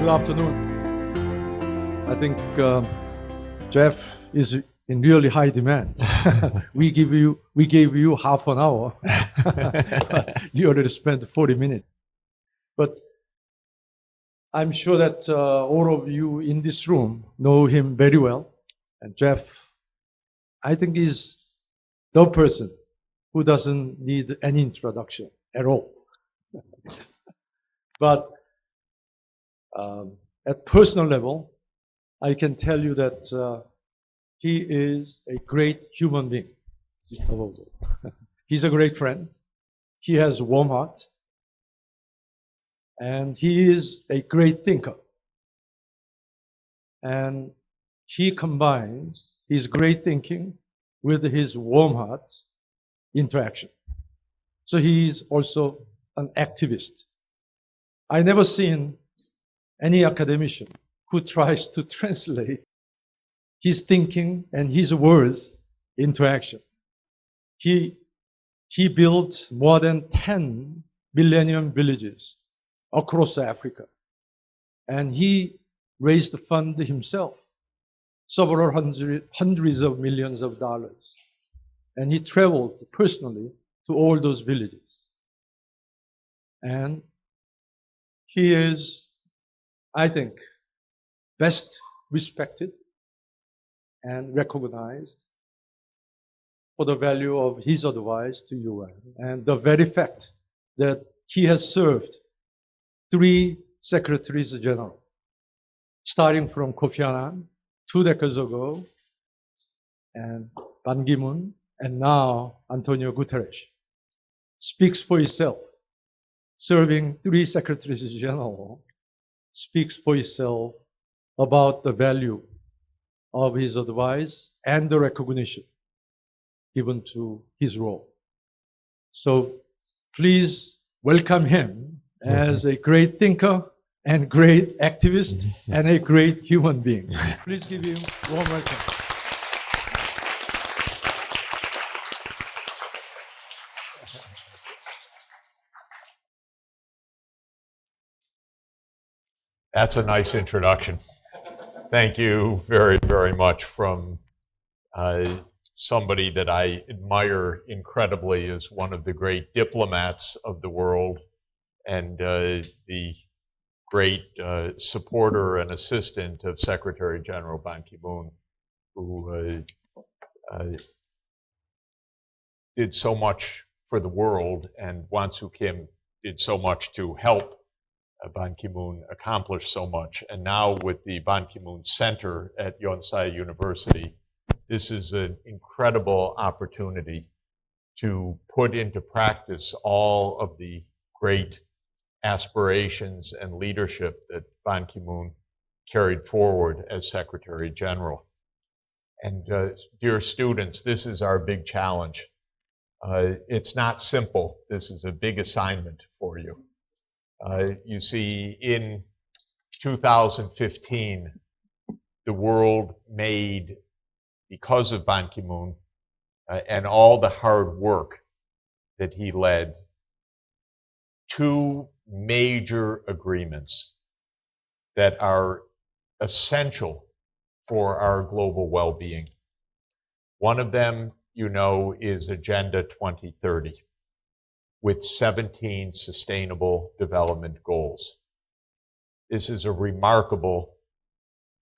Good afternoon. I think Jeff is in really high demand. we gave you half an hour. You already spent 40 minutes. But I'm sure that all of you in this room know him very well. And Jeff, I think, is the person who doesn't need any introduction at all. But at personal level, I can tell you that he is a great human being, Mr. Bodo. He's a great friend. He has a warm heart. And he is a great thinker. And he combines his great thinking with his warm heart into action. So he is also an activist. I never seen any academician who tries to translate his thinking and his words into action. He built more than 10 millennium villages across Africa. And he raised the fund himself, several hundreds of millions of dollars. And he traveled personally to all those villages. And he is, I think, best respected and recognized for the value of his advice to UN and the very fact that he has served 3 secretaries general, starting from Kofi Annan 2 decades ago, and Ban Ki-moon, and now Antonio Guterres. Speaks for itself. Serving 3 secretaries general speaks for itself about the value of his advice and the recognition given to his role. So please welcome him as a great thinker and great activist and a great human being. Please give him a warm welcome. That's a nice introduction. Thank you very, very much from somebody that I admire incredibly as one of the great diplomats of the world and the great supporter and assistant of Secretary General Ban Ki-moon, who did so much for the world, and Won-Soo Kim did so much to help Ban Ki-moon accomplished so much. And now with the Ban Ki-moon Center at Yonsei University, this is an incredible opportunity to put into practice all of the great aspirations and leadership that Ban Ki-moon carried forward as Secretary General. And dear students, this is our big challenge. It's not simple. This is a big assignment for you. You see, in 2015, the world made, because of Ban Ki-moon and all the hard work that he led, 2 major agreements that are essential for our global well-being. One of them, you know, is Agenda 2030. With 17 Sustainable Development Goals. This is a remarkable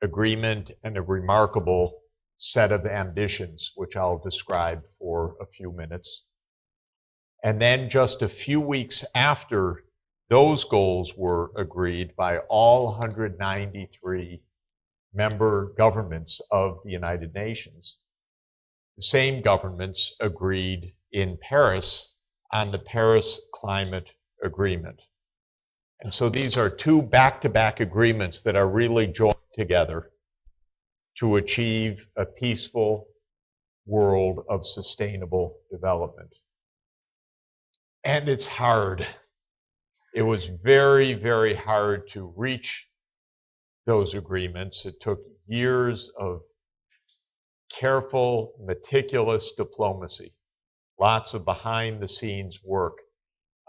agreement and a remarkable set of ambitions, which I'll describe for a few minutes. And then just a few weeks after those goals were agreed by all 193 member governments of the United Nations, the same governments agreed in Paris on the Paris Climate Agreement. And so these are 2 back-to-back agreements that are really joined together to achieve a peaceful world of sustainable development. And it's hard. It was very, very hard to reach those agreements. It took years of careful, meticulous diplomacy. Lots of behind-the-scenes work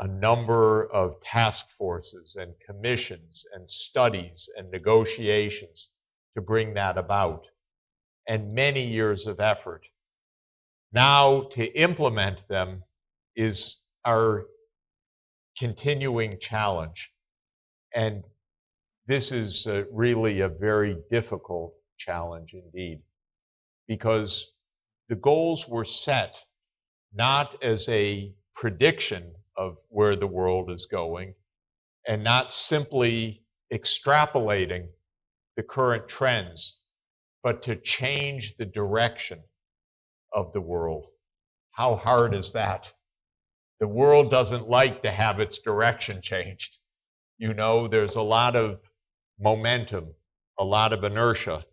a number of task forces and commissions and studies and negotiations to bring that about, and many years of effort. Now to implement them is our continuing challenge. And this is really a very difficult challenge indeed, because the goals were set not as a prediction of where the world is going, and not simply extrapolating the current trends, but to change the direction of the world. How hard is that? The world doesn't like to have its direction changed. You know, there's a lot of momentum, a lot of inertia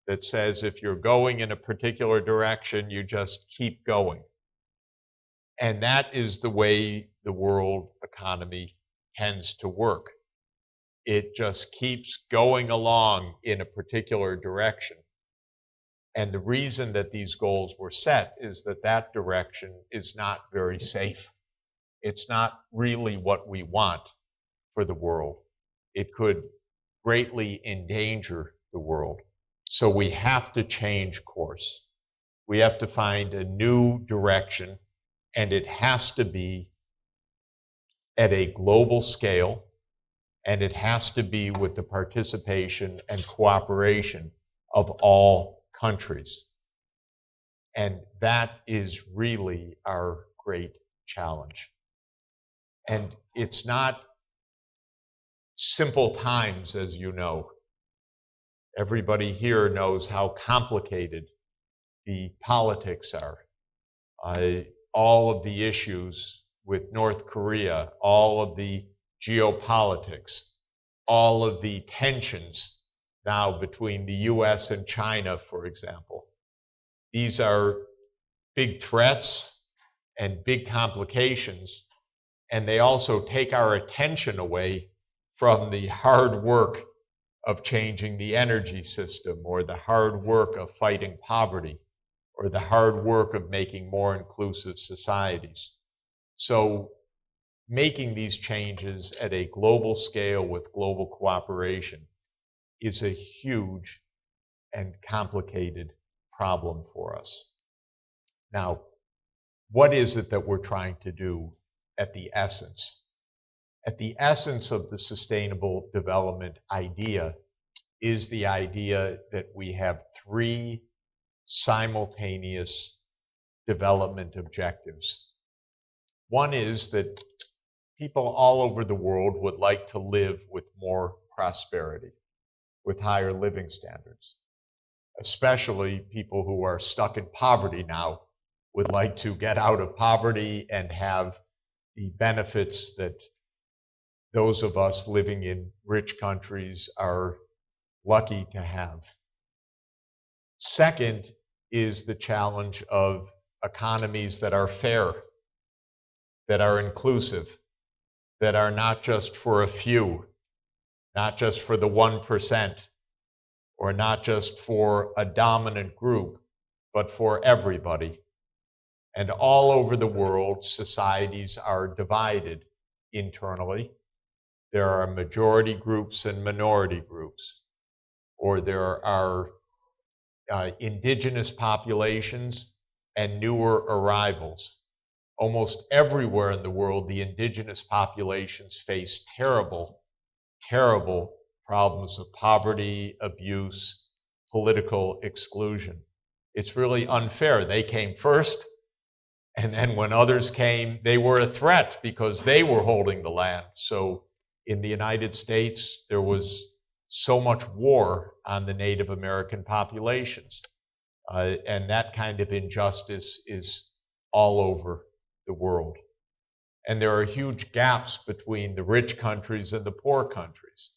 that says if you're going in a particular direction, you just keep going. And that is the way the world economy tends to work. It just keeps going along in a particular direction. And the reason that these goals were set is that that direction is not very safe. It's not really what we want for the world. It could greatly endanger the world. So we have to change course. We have to find a new direction, and it has to be at a global scale, and it has to be with the participation and cooperation of all countries. And that is really our great challenge. And it's not simple times, as you know. Everybody here knows how complicated the politics are. All of the issues with North Korea, all of the geopolitics, all of the tensions now between the US and China, for example. These are big threats and big complications, and they also take our attention away from the hard work of changing the energy system, or the hard work of fighting poverty, or the hard work of making more inclusive societies. So making these changes at a global scale with global cooperation is a huge and complicated problem for us. Now, what is it that we're trying to do at the essence? At the essence of the sustainable development idea is the idea that we have three simultaneous development objectives. One is that people all over the world would like to live with more prosperity, with higher living standards. Especially people who are stuck in poverty now would like to get out of poverty and have the benefits that those of us living in rich countries are lucky to have. Second is the challenge of economies that are fair, that are inclusive, that are not just for a few, not just for the 1%, or not just for a dominant group, but for everybody. And all over the world, societies are divided internally. There are majority groups and minority groups, or there are indigenous populations and newer arrivals. Almost everywhere in the world, the indigenous populations face terrible, terrible problems of poverty, abuse, political exclusion. It's really unfair. They came first, and then when others came, they were a threat because they were holding the land. So in the United States, there was so much war on the Native American populations. And that kind of injustice is all over the world. And there are huge gaps between the rich countries and the poor countries.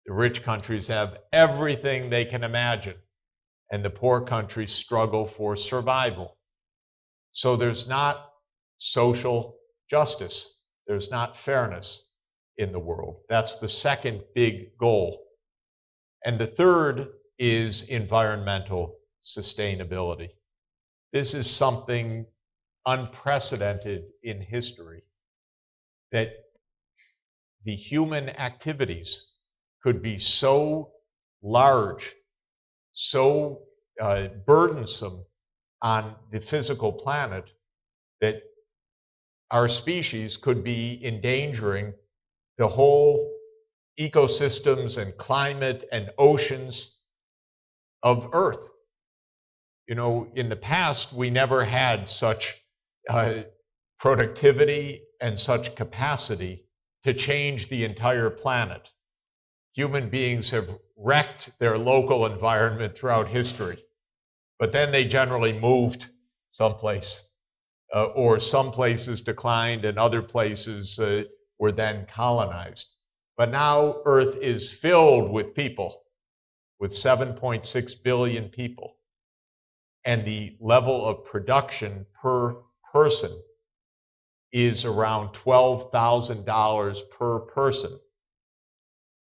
The rich countries have everything they can imagine, and the poor countries struggle for survival. So there's not social justice. There's not fairness in the world. That's the second big goal. And the third is environmental sustainability. This is something unprecedented in history. that the human activities could be so large, so burdensome on the physical planet that our species could be endangering the whole ecosystems and climate and oceans of Earth. You know, in the past, we never had such productivity and such capacity to change the entire planet. Human beings have wrecked their local environment throughout history, but then they generally moved someplace, or some places declined and other places were then colonized. But now Earth is filled with people, with 7.6 billion people. And the level of production per person is around $12,000 per person.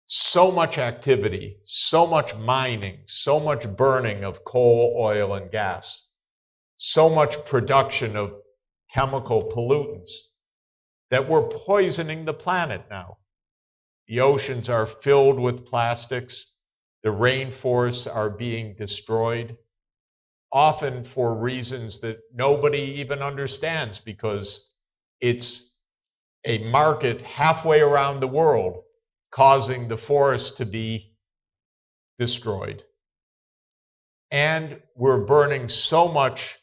So much activity, so much mining, so much burning of coal, oil, and gas, so much production of chemical pollutants that we're poisoning the planet now. The oceans are filled with plastics. The rainforests are being destroyed, often for reasons that nobody even understands, because it's a market halfway around the world causing the forests to be destroyed. And we're burning so much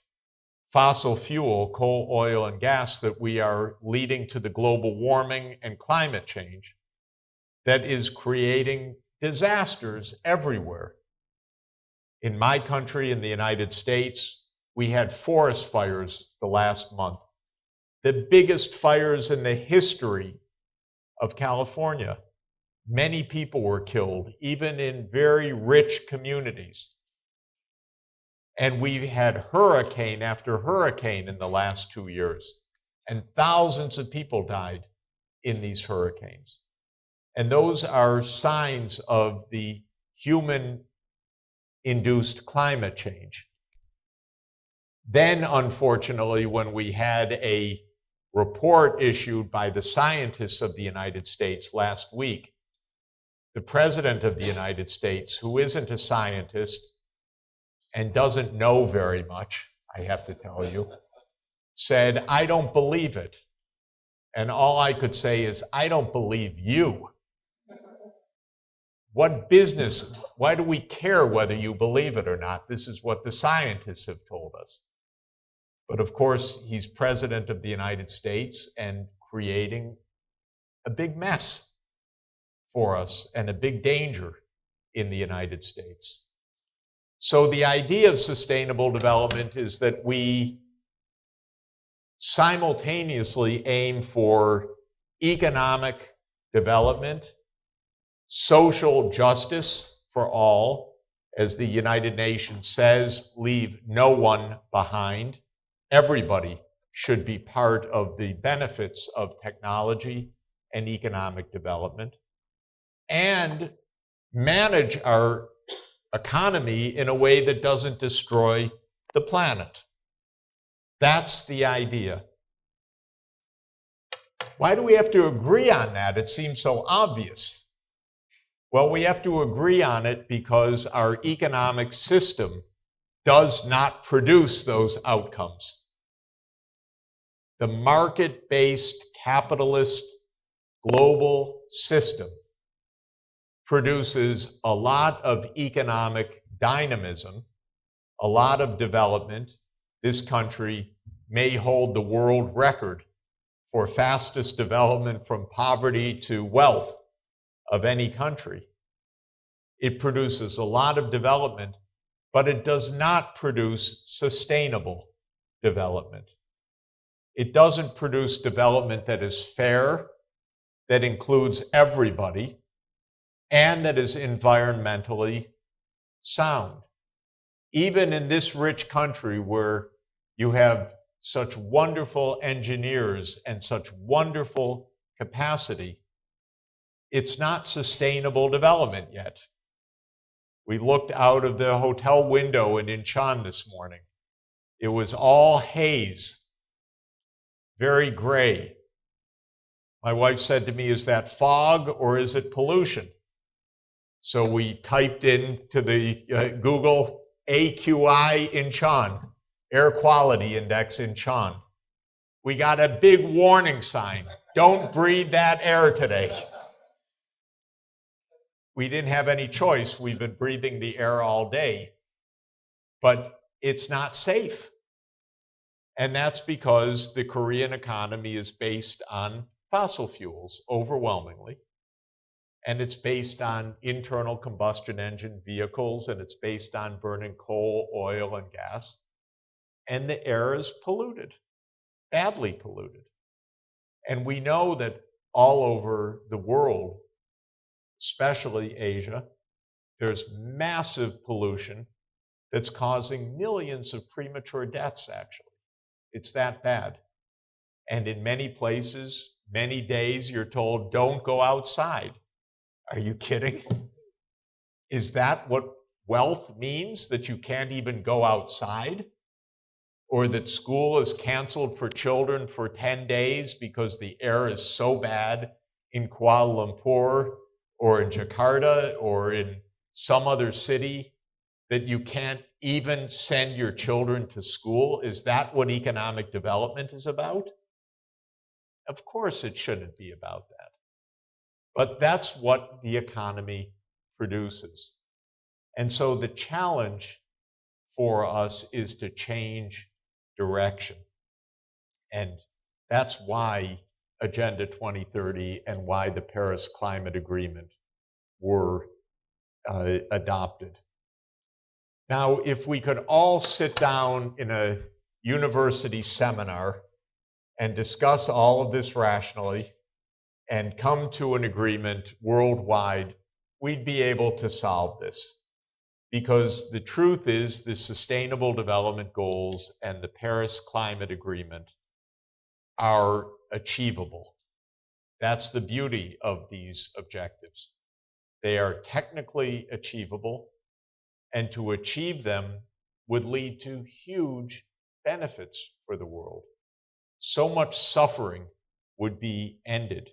fossil fuel, coal, oil, and gas, that we are leading to the global warming and climate change that is creating disasters everywhere. In my country, in the United States, we had forest fires the last month, the biggest fires in the history of California. Many people were killed, even in very rich communities. And we've had hurricane after hurricane in the last 2 years, and thousands of people died in these hurricanes. And those are signs of the human-induced climate change. Then, unfortunately, when we had a report issued by the scientists of the United States last week, the President of the United States, who isn't a scientist and doesn't know very much, I have to tell you, said, "I don't believe it." And all I could say is, "I don't believe you." What business? Why do we care whether you believe it or not? This is what the scientists have told us. But of course, he's President of the United States and creating a big mess for us and a big danger in the United States. So the idea of sustainable development is that we simultaneously aim for economic development, social justice for all, as the United Nations says, leave no one behind. Everybody should be part of the benefits of technology and economic development, and manage our economy in a way that doesn't destroy the planet. That's the idea. Why do we have to agree on that? It seems so obvious. Well, we have to agree on it because our economic system does not produce those outcomes. The market-based capitalist global system produces a lot of economic dynamism, a lot of development. This country may hold the world record for fastest development from poverty to wealth of any country. It produces a lot of development, but it does not produce sustainable development. It doesn't produce development that is fair, that includes everybody, and that is environmentally sound. Even in this rich country where you have such wonderful engineers and such wonderful capacity, it's not sustainable development yet. We looked out of the hotel window in Incheon this morning. It was all haze, very gray. My wife said to me, is that fog or is it pollution? So we typed into the Google AQI in Chon, air quality index in Chon. We got a big warning sign. Don't breathe that air today. We didn't have any choice. We've been breathing the air all day, but it's not safe. And that's because the Korean economy is based on fossil fuels overwhelmingly. And it's based on internal combustion engine vehicles, and it's based on burning coal, oil, and gas. And the air is polluted, badly polluted. And we know that all over the world, especially Asia, there's massive pollution that's causing millions of premature deaths, actually. It's that bad. And in many places, many days, you're told, don't go outside. Are you kidding? Is that what wealth means, that you can't even go outside? Or that school is canceled for children for 10 days because the air is so bad in Kuala Lumpur or in Jakarta or in some other city that you can't even send your children to school? Is that what economic development is about? Of course it shouldn't be about that. But that's what the economy produces. And so the challenge for us is to change direction. And that's why Agenda 2030 and why the Paris Climate Agreement were adopted. Now, if we could all sit down in a university seminar and discuss all of this rationally and come to an agreement worldwide, we'd be able to solve this. Because the truth is, the Sustainable Development Goals and the Paris Climate Agreement are achievable. That's the beauty of these objectives. They are technically achievable, and to achieve them would lead to huge benefits for the world. So much suffering would be ended.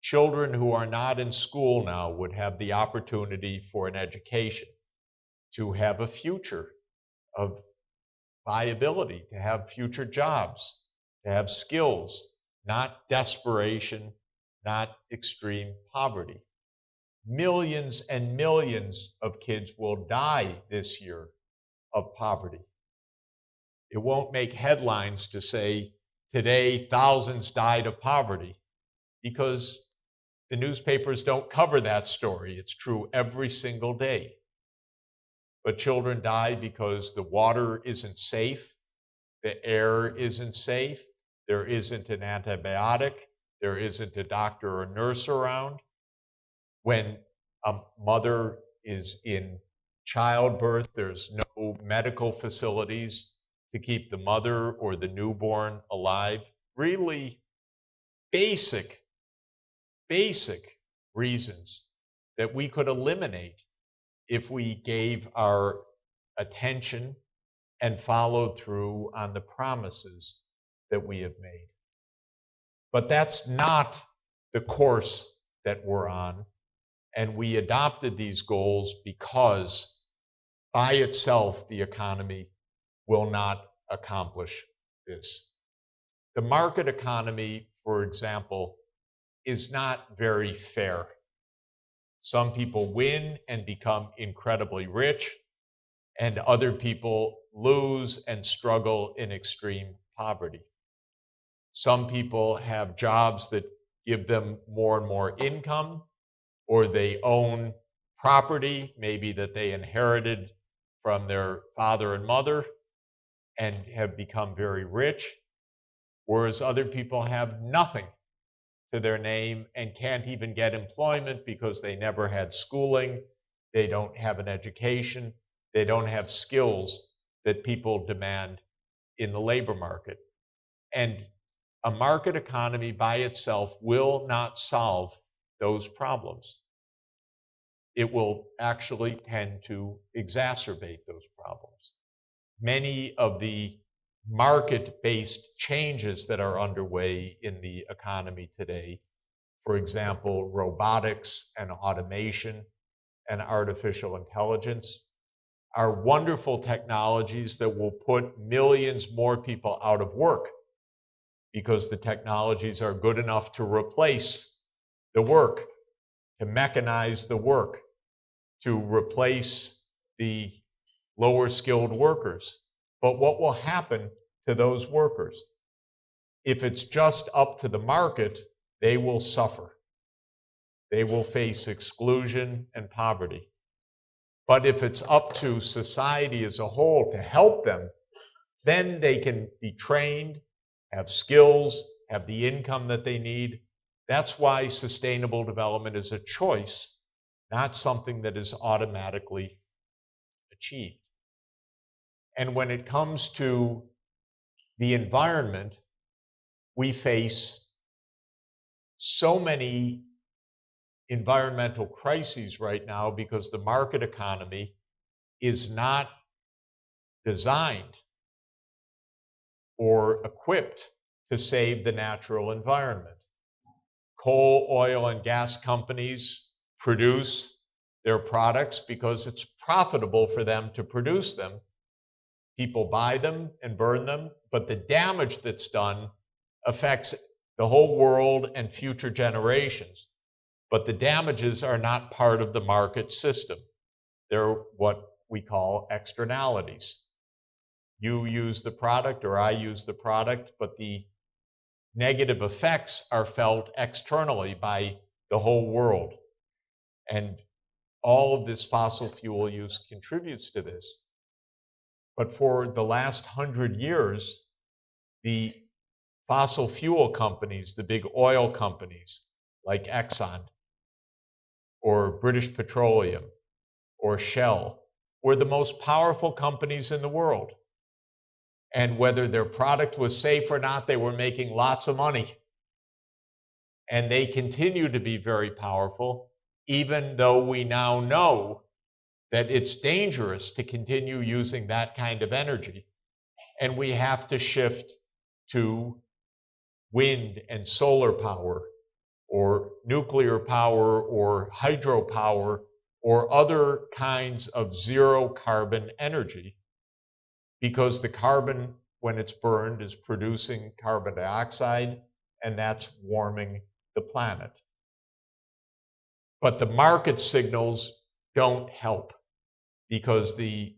Children who are not in school now would have the opportunity for an education, to have a future of viability, to have future jobs, to have skills, not desperation, not extreme poverty. Millions and millions of kids will die this year of poverty. It won't make headlines to say, today thousands died of poverty, because the newspapers don't cover that story. It's true every single day. But children die because the water isn't safe, the air isn't safe, there isn't an antibiotic, there isn't a doctor or nurse around. When a mother is in childbirth, there's no medical facilities to keep the mother or the newborn alive. Really basic reasons that we could eliminate if we gave our attention and followed through on the promises that we have made. But that's not the course that we're on. And we adopted these goals because by itself, the economy will not accomplish this. The market economy, for example, is not very fair. Some people win and become incredibly rich, and other people lose and struggle in extreme poverty. Some people have jobs that give them more and more income, or they own property, maybe that they inherited from their father and mother, and have become very rich, whereas other people have nothing to their name and can't even get employment because they never had schooling, they don't have an education, they don't have skills that people demand in the labor market. And a market economy by itself will not solve those problems. It will actually tend to exacerbate those problems. Many of the market-based changes that are underway in the economy today. For example, robotics and automation and artificial intelligence are wonderful technologies that will put millions more people out of work because the technologies are good enough to replace the work, to mechanize the work, to replace the lower skilled workers. But what will happen to those workers? If it's just up to the market, they will suffer. They will face exclusion and poverty. But if it's up to society as a whole to help them, then they can be trained, have skills, have the income that they need. That's why sustainable development is a choice, not something that is automatically achieved. And when it comes to the environment, we face so many environmental crises right now because the market economy is not designed or equipped to save the natural environment. Coal, oil, and gas companies produce their products because it's profitable for them to produce them. People buy them and burn them, but the damage that's done affects the whole world and future generations. But the damages are not part of the market system. They're what we call externalities. You use the product or I use the product, but the negative effects are felt externally by the whole world. And all of this fossil fuel use contributes to this. But for the last 100 years, the fossil fuel companies, the big oil companies like Exxon or British Petroleum or Shell, were the most powerful companies in the world. And whether their product was safe or not, they were making lots of money. And they continue to be very powerful, even though we now know that it's dangerous to continue using that kind of energy. And we have to shift to wind and solar power, or nuclear power, or hydropower, or other kinds of zero carbon energy, because the carbon, when it's burned, is producing carbon dioxide, and that's warming the planet. But the market signals don't help, because the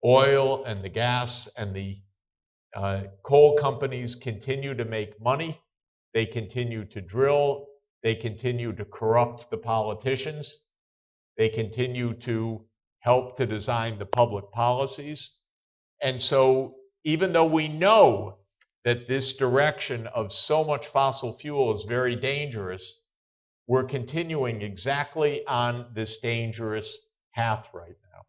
oil and the gas and the coal companies continue to make money. They continue to drill. They continue to corrupt the politicians. They continue to help to design the public policies. And so even though we know that this direction of so much fossil fuel is very dangerous, we're continuing exactly on this dangerous path right now.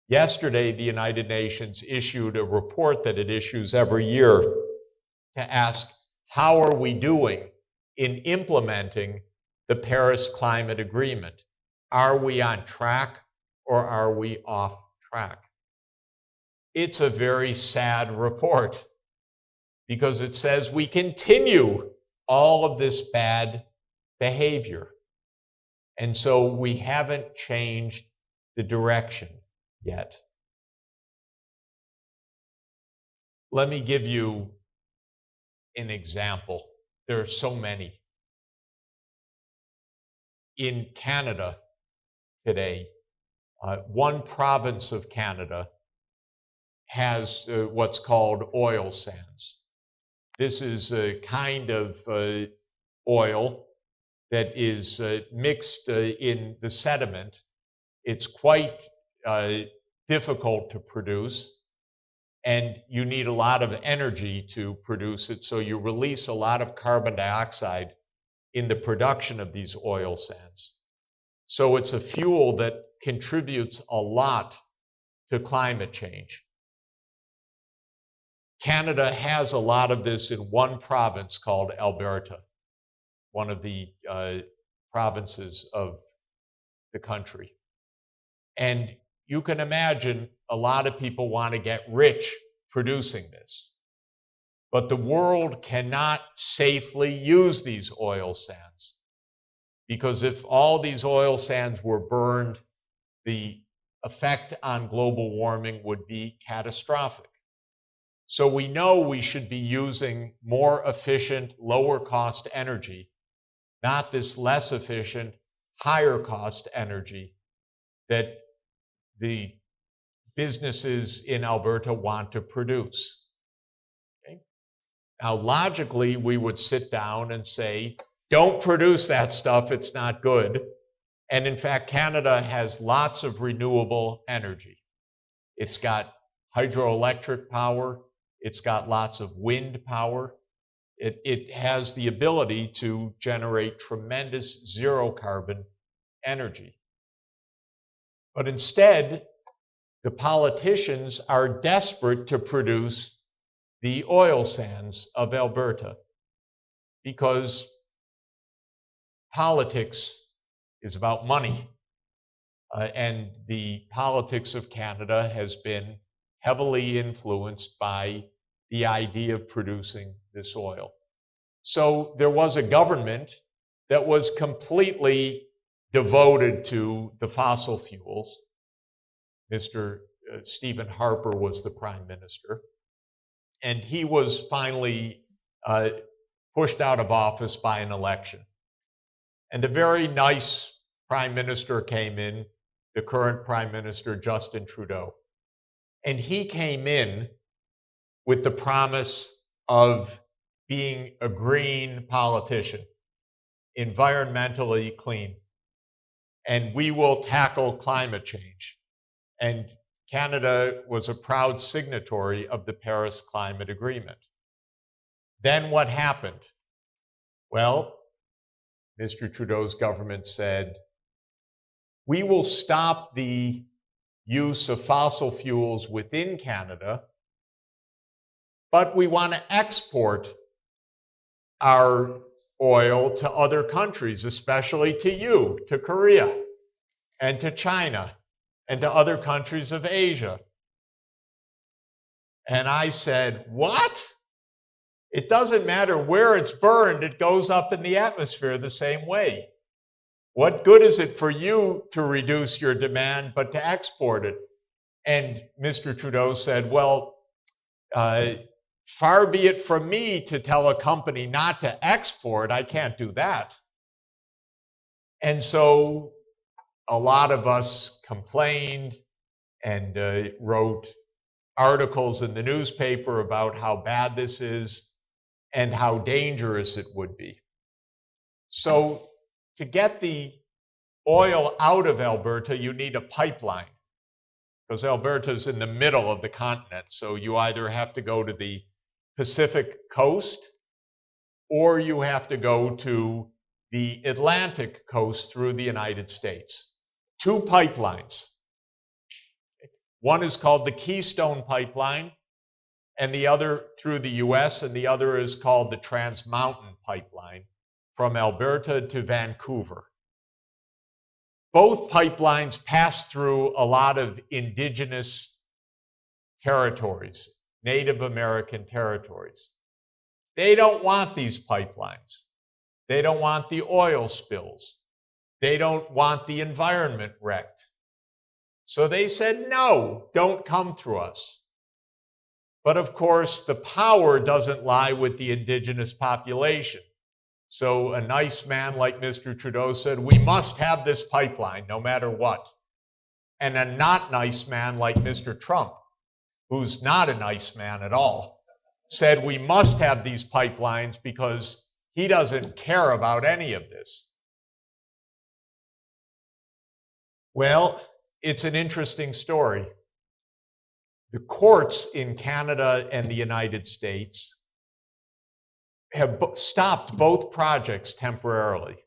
Yesterday, the United Nations issued a report that it issues every year to ask, how are we doing in implementing the Paris Climate Agreement? Are we on track or are we off track? It's a very sad report because it says we continue all of this bad behavior. And so we haven't changed the direction yet. Let me give you an example. There are so many. In Canada today, one province of Canada has what's called oil sands. This is a kind of oil that is mixed in the sediment. It's quite difficult to produce, and you need a lot of energy to produce it, so you release a lot of carbon dioxide in the production of these oil sands. So it's a fuel that contributes a lot to climate change. Canada has a lot of this in one province called Alberta, one of the provinces of the country. And you can imagine a lot of people want to get rich producing this. But the world cannot safely use these oil sands, because if all these oil sands were burned, the effect on global warming would be catastrophic. So we know we should be using more efficient, lower cost energy, not this less efficient, higher cost energy that the businesses in Alberta want to produce. Okay? Now, logically, we would sit down and say, don't produce that stuff, it's not good. And in fact, Canada has lots of renewable energy. It's got hydroelectric power, it's got lots of wind power. It has the ability to generate tremendous zero carbon energy. But instead, the politicians are desperate to produce the oil sands of Alberta, because politics is about money. And the politics of Canada has been heavily influenced by the idea of producing this oil. So there was a government that was completely devoted to the fossil fuels. Mr. Stephen Harper was the prime minister, and he was finally pushed out of office by an election. And a very nice prime minister came in, the current prime minister, Justin Trudeau. And he came in with the promise of being a green politician, environmentally clean, and we will tackle climate change. And Canada was a proud signatory of the Paris Climate Agreement. Then what happened? Well, Mr. Trudeau's government said, we will stop the use of fossil fuels within Canada, but we want to export our oil to other countries, especially to you, to Korea, and to China, and to other countries of Asia. And I said, what? It doesn't matter where it's burned, it goes up in the atmosphere the same way. What good is it for you to reduce your demand, but to export it? And Mr. Trudeau said, well, far be it from me to tell a company not to export. I can't do that. And so a lot of us complained and wrote articles in the newspaper about how bad this is and how dangerous it would be. So to get the oil out of Alberta, you need a pipeline, because Alberta is in the middle of the continent. So you either have to go to the Pacific coast, or you have to go to the Atlantic coast through the United States. Two pipelines. One is called the Keystone Pipeline, and the other through the US, and the other is called the Trans Mountain Pipeline from Alberta to Vancouver. Both pipelines pass through a lot of indigenous territories, Native American territories. They don't want these pipelines. They don't want the oil spills. They don't want the environment wrecked. So they said, no, don't come through us. But of course, the power doesn't lie with the indigenous population. So a nice man like Mr. Trudeau said, we must have this pipeline no matter what. And a not nice man like Mr. Trump, who's not a nice man at all, said we must have these pipelines because he doesn't care about any of this. Well, it's an interesting story. The courts in Canada and the United States have stopped both projects temporarily,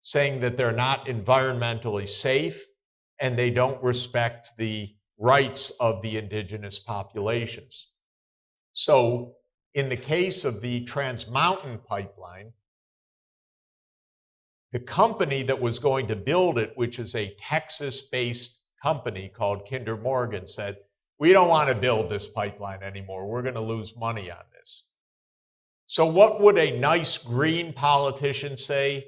saying that they're not environmentally safe and they don't respect the rights of the indigenous populations. So in the case of the Trans Mountain Pipeline, the company that was going to build it, which is a Texas-based company called Kinder Morgan, said, we don't want to build this pipeline anymore. We're going to lose money on this. So what would a nice green politician say?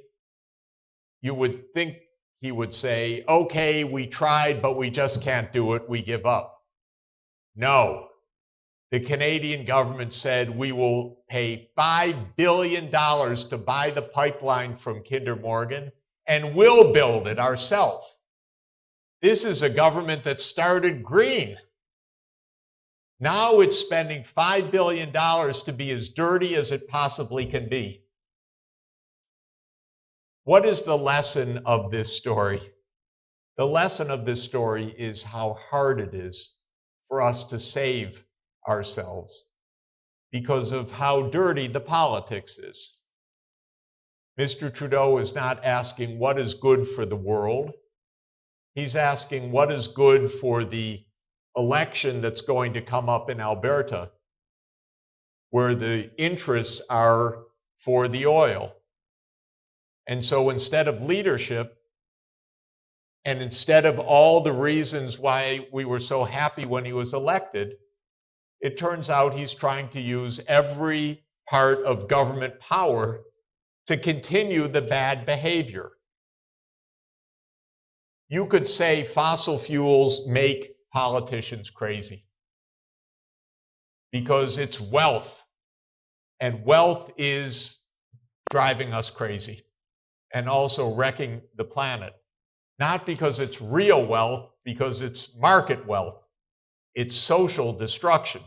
You would think he would say, okay, we tried, but we just can't do it. We give up. No. The Canadian government said we will pay $5 billion to buy the pipeline from Kinder Morgan, and we'll build it ourselves. This is a government that started green. Now it's spending $5 billion to be as dirty as it possibly can be. What is the lesson of this story? The lesson of this story is how hard it is for us to save ourselves because of how dirty the politics is. Mr. Trudeau is not asking what is good for the world. He's asking what is good for the election that's going to come up in Alberta, where the interests are for the oil. And so instead of leadership, and instead of all the reasons why we were so happy when he was elected, it turns out he's trying to use every part of government power to continue the bad behavior. You could say fossil fuels make politicians crazy because it's wealth, and wealth is driving us crazy and also wrecking the planet. Not because it's real wealth, because it's market wealth. It's social destruction.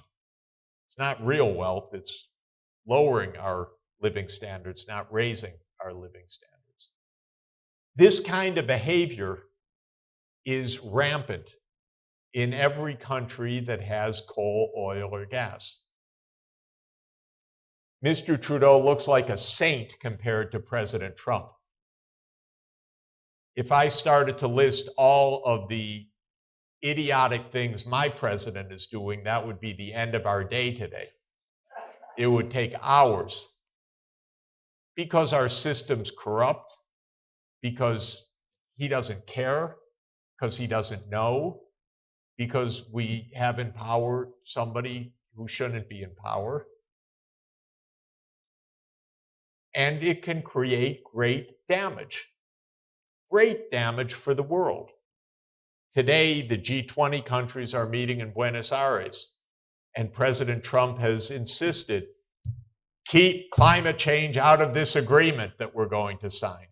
It's not real wealth, it's lowering our living standards, not raising our living standards. This kind of behavior is rampant in every country that has coal, oil, or gas. Mr. Trudeau looks like a saint compared to President Trump. If I started to list all of the idiotic things my president is doing, that would be the end of our day today. It would take hours because our system's corrupt, because he doesn't care, because he doesn't know, because we have in power somebody who shouldn't be in power. And it can create great damage for the world. Today, the G20 countries are meeting in Buenos Aires, and President Trump has insisted, keep climate change out of this agreement that we're going to sign.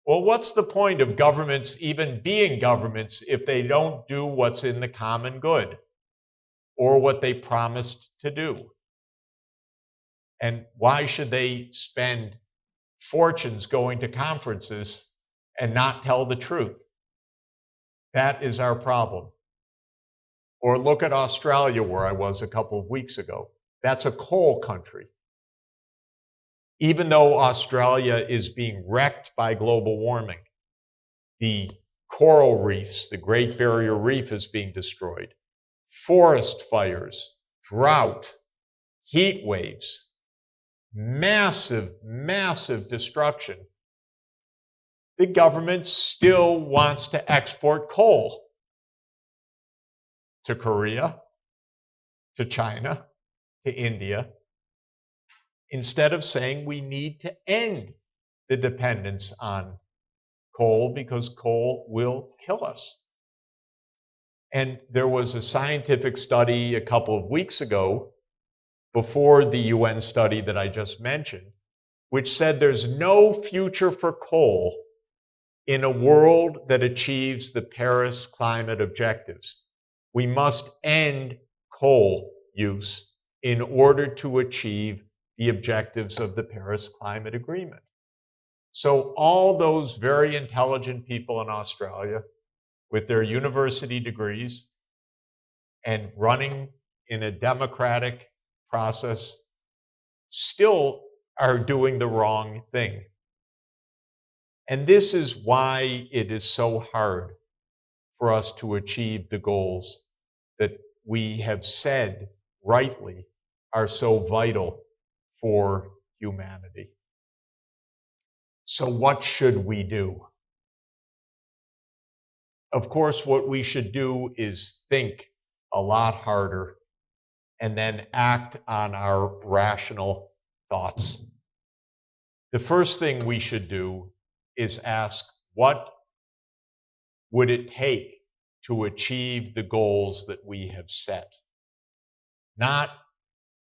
Well, what's the point of governments even being governments if they don't do what's in the common good or what they promised to do? And why should they spend fortunes going to conferences and not tell the truth? That is our problem. Or look at Australia, where I was a couple of weeks ago. That's a coal country. Even though Australia is being wrecked by global warming, the coral reefs, the Great Barrier Reef is being destroyed, forest fires, drought, heat waves, massive, massive destruction. The government still wants to export coal to Korea, to China, to India, instead of saying we need to end the dependence on coal because coal will kill us. And there was a scientific study a couple of weeks ago, before the UN study that I just mentioned, which said there's no future for coal in a world that achieves the Paris climate objectives. We must end coal use in order to achieve the objectives of the Paris Climate Agreement. So all those very intelligent people in Australia with their university degrees and running in a democratic process still are doing the wrong thing. And this is why it is so hard for us to achieve the goals that we have said rightly are so vital for humanity. So what should we do? Of course, what we should do is think a lot harder, and then act on our rational thoughts. The first thing we should do is ask, what would it take to achieve the goals that we have set? Not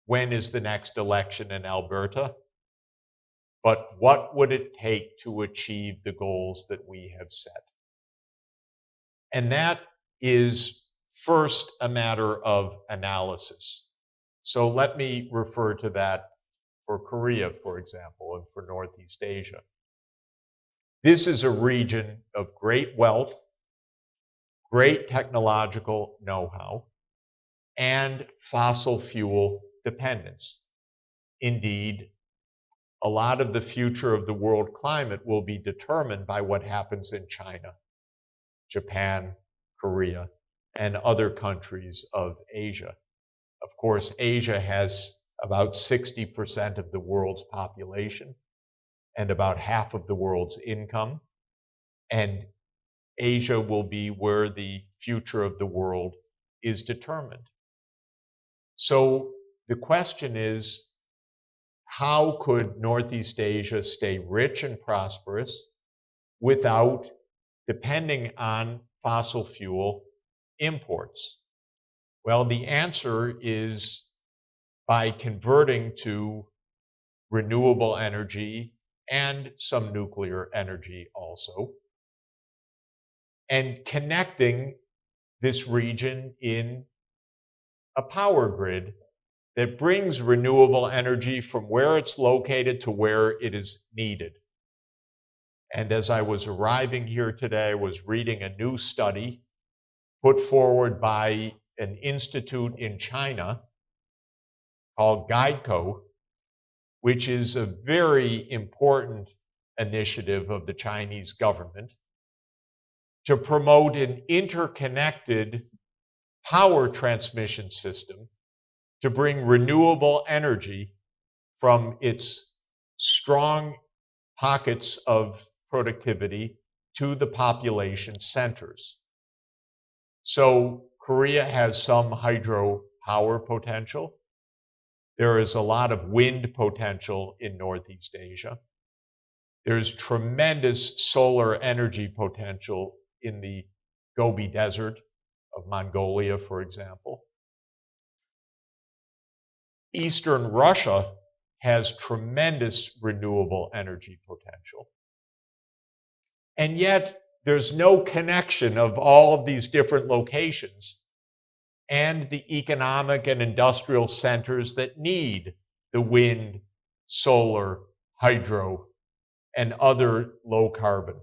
when is the next election in Alberta, but what would it take to achieve the goals that we have set? And that is first a matter of analysis. So let me refer to that for Korea, for example, and for Northeast Asia. This is a region of great wealth, great technological know-how, and fossil fuel dependence. Indeed, a lot of the future of the world climate will be determined by what happens in China, Japan, Korea, and other countries of Asia. Of course, Asia has about 60% of the world's population and about half of the world's income. And Asia will be where the future of the world is determined. So the question is, how could Northeast Asia stay rich and prosperous without depending on fossil fuel imports? Well, the answer is by converting to renewable energy and some nuclear energy also, and connecting this region in a power grid that brings renewable energy from where it's located to where it is needed. And as I was arriving here today, I was reading a new study put forward by an institute in China called igeeTalks, which is a very important initiative of the Chinese government to promote an interconnected power transmission system to bring renewable energy from its strong pockets of productivity to the population centers. So Korea has some hydropower potential. There is a lot of wind potential in Northeast Asia. There's tremendous solar energy potential in the Gobi Desert of Mongolia, for example. Eastern Russia has tremendous renewable energy potential. And yet, there's no connection of all of these different locations and the economic and industrial centers that need the wind, solar, hydro, and other low carbon.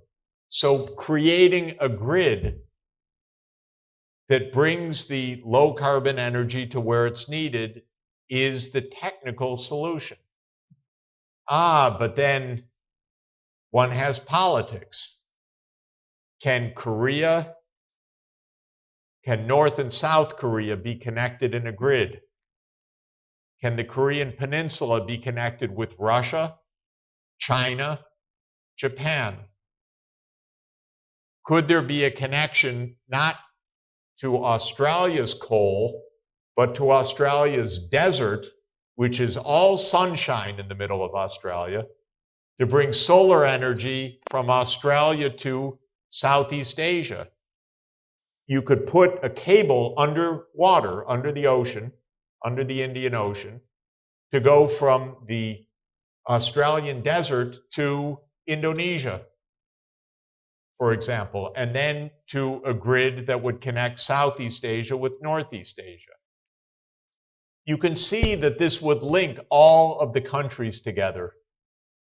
So creating a grid that brings the low carbon energy to where it's needed is the technical solution. But then one has politics. Can North and South Korea be connected in a grid? Can the Korean Peninsula be connected with Russia, China, Japan? Could there be a connection not to Australia's coal, but to Australia's desert, which is all sunshine in the middle of Australia, to bring solar energy from Australia to Southeast Asia? You could put a cable underwater, under the ocean, under the Indian Ocean, to go from the Australian desert to Indonesia, for example, and then to a grid that would connect Southeast Asia with Northeast Asia. You can see that this would link all of the countries together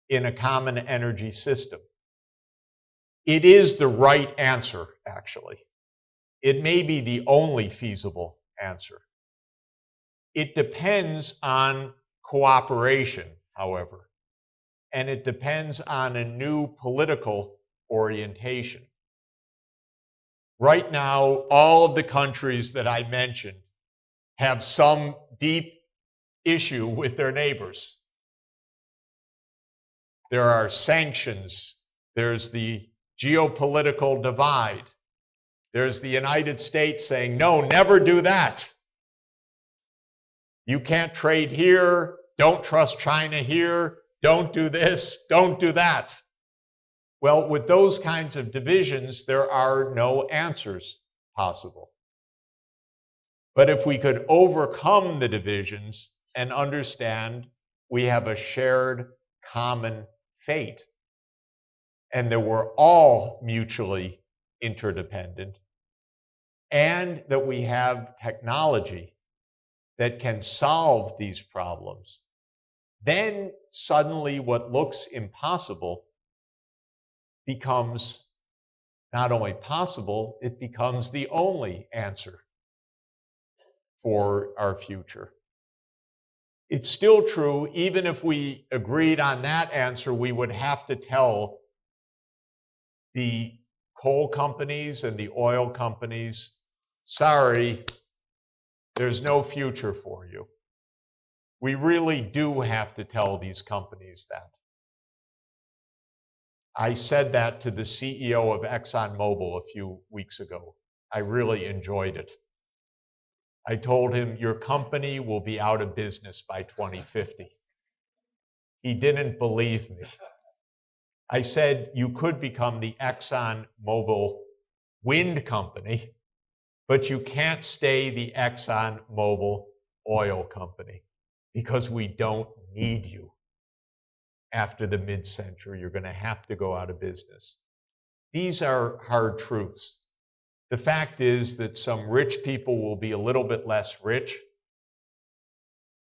in a common energy system. It is the right answer, actually. It may be the only feasible answer. It depends on cooperation, however, and it depends on a new political orientation. Right now, all of the countries that I mentioned have some deep issue with their neighbors. There are sanctions. There's the geopolitical divide. There's the United States saying, no, never do that. You can't trade here. Don't trust China here. Don't do this. Don't do that. Well, with those kinds of divisions, there are no answers possible. But if we could overcome the divisions and understand we have a shared common fate, and that we're all mutually interdependent, and that we have technology that can solve these problems, then suddenly what looks impossible becomes not only possible, it becomes the only answer for our future. It's still true, even if we agreed on that answer, we would have to tell the coal companies and the oil companies, sorry, there's no future for you. We really do have to tell these companies that. I said that to the CEO of ExxonMobil a few weeks ago. I really enjoyed it. I told him, your company will be out of business by 2050. He didn't believe me. I said, you could become the ExxonMobil wind company, but you can't stay the ExxonMobil oil company because we don't need you. After the mid-century, you're going to have to go out of business. These are hard truths. The fact is that some rich people will be a little bit less rich.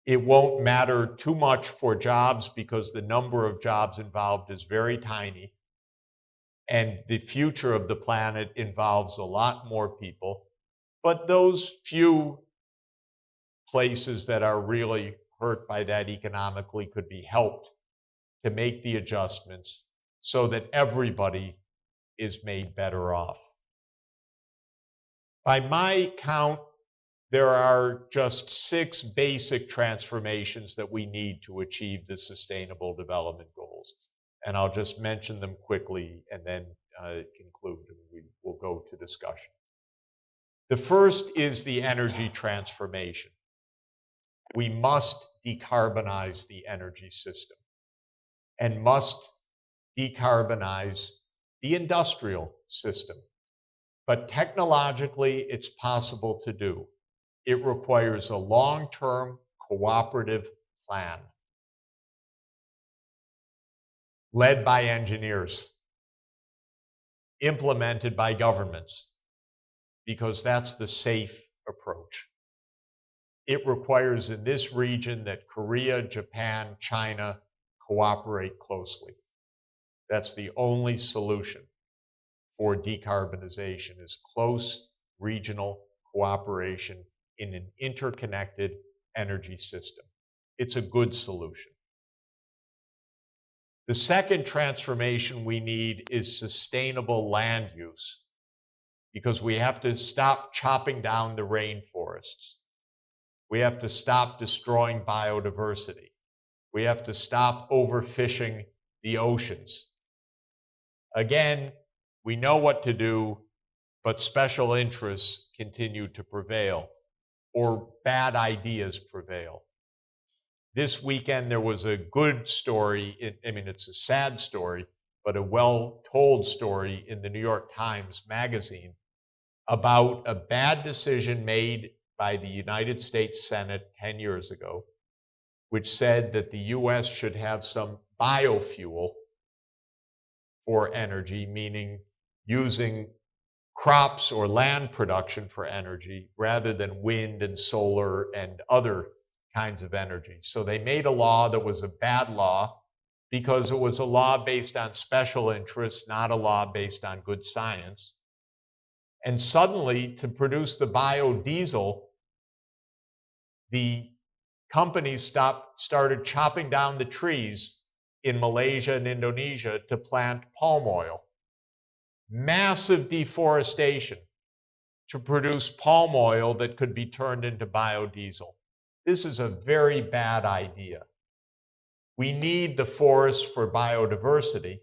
It won't matter too much for jobs because the number of jobs involved is very tiny. And the future of the planet involves a lot more people. But those few places that are really hurt by that economically could be helped to make the adjustments so that everybody is made better off. By my count, there are just 6 basic transformations that we need to achieve the Sustainable Development Goals. And I'll just mention them quickly and then conclude, and we will go to discussion. The first is the energy transformation. We must decarbonize the energy system and must decarbonize the industrial system. But technologically, it's possible to do. It requires a long-term cooperative plan led by engineers, implemented by governments, because that's the safe approach. It requires in this region that Korea, Japan, China cooperate closely. That's the only solution for decarbonization, is close regional cooperation in an interconnected energy system. It's a good solution. The second transformation we need is sustainable land use, because we have to stop chopping down the rainforests. We have to stop destroying biodiversity. We have to stop overfishing the oceans. Again, we know what to do, but special interests continue to prevail, or bad ideas prevail. This weekend, there was a good story, it's a sad story, but a well-told story in the New York Times Magazine about a bad decision made by the United States Senate 10 years ago, which said that the US should have some biofuel for energy, meaning using crops or land production for energy rather than wind and solar and other kinds of energy. So they made a law that was a bad law because it was a law based on special interests, not a law based on good science. And suddenly, to produce the biodiesel, the companies started chopping down the trees in Malaysia and Indonesia to plant palm oil. Massive deforestation to produce palm oil that could be turned into biodiesel. This is a very bad idea. We need the forests for biodiversity,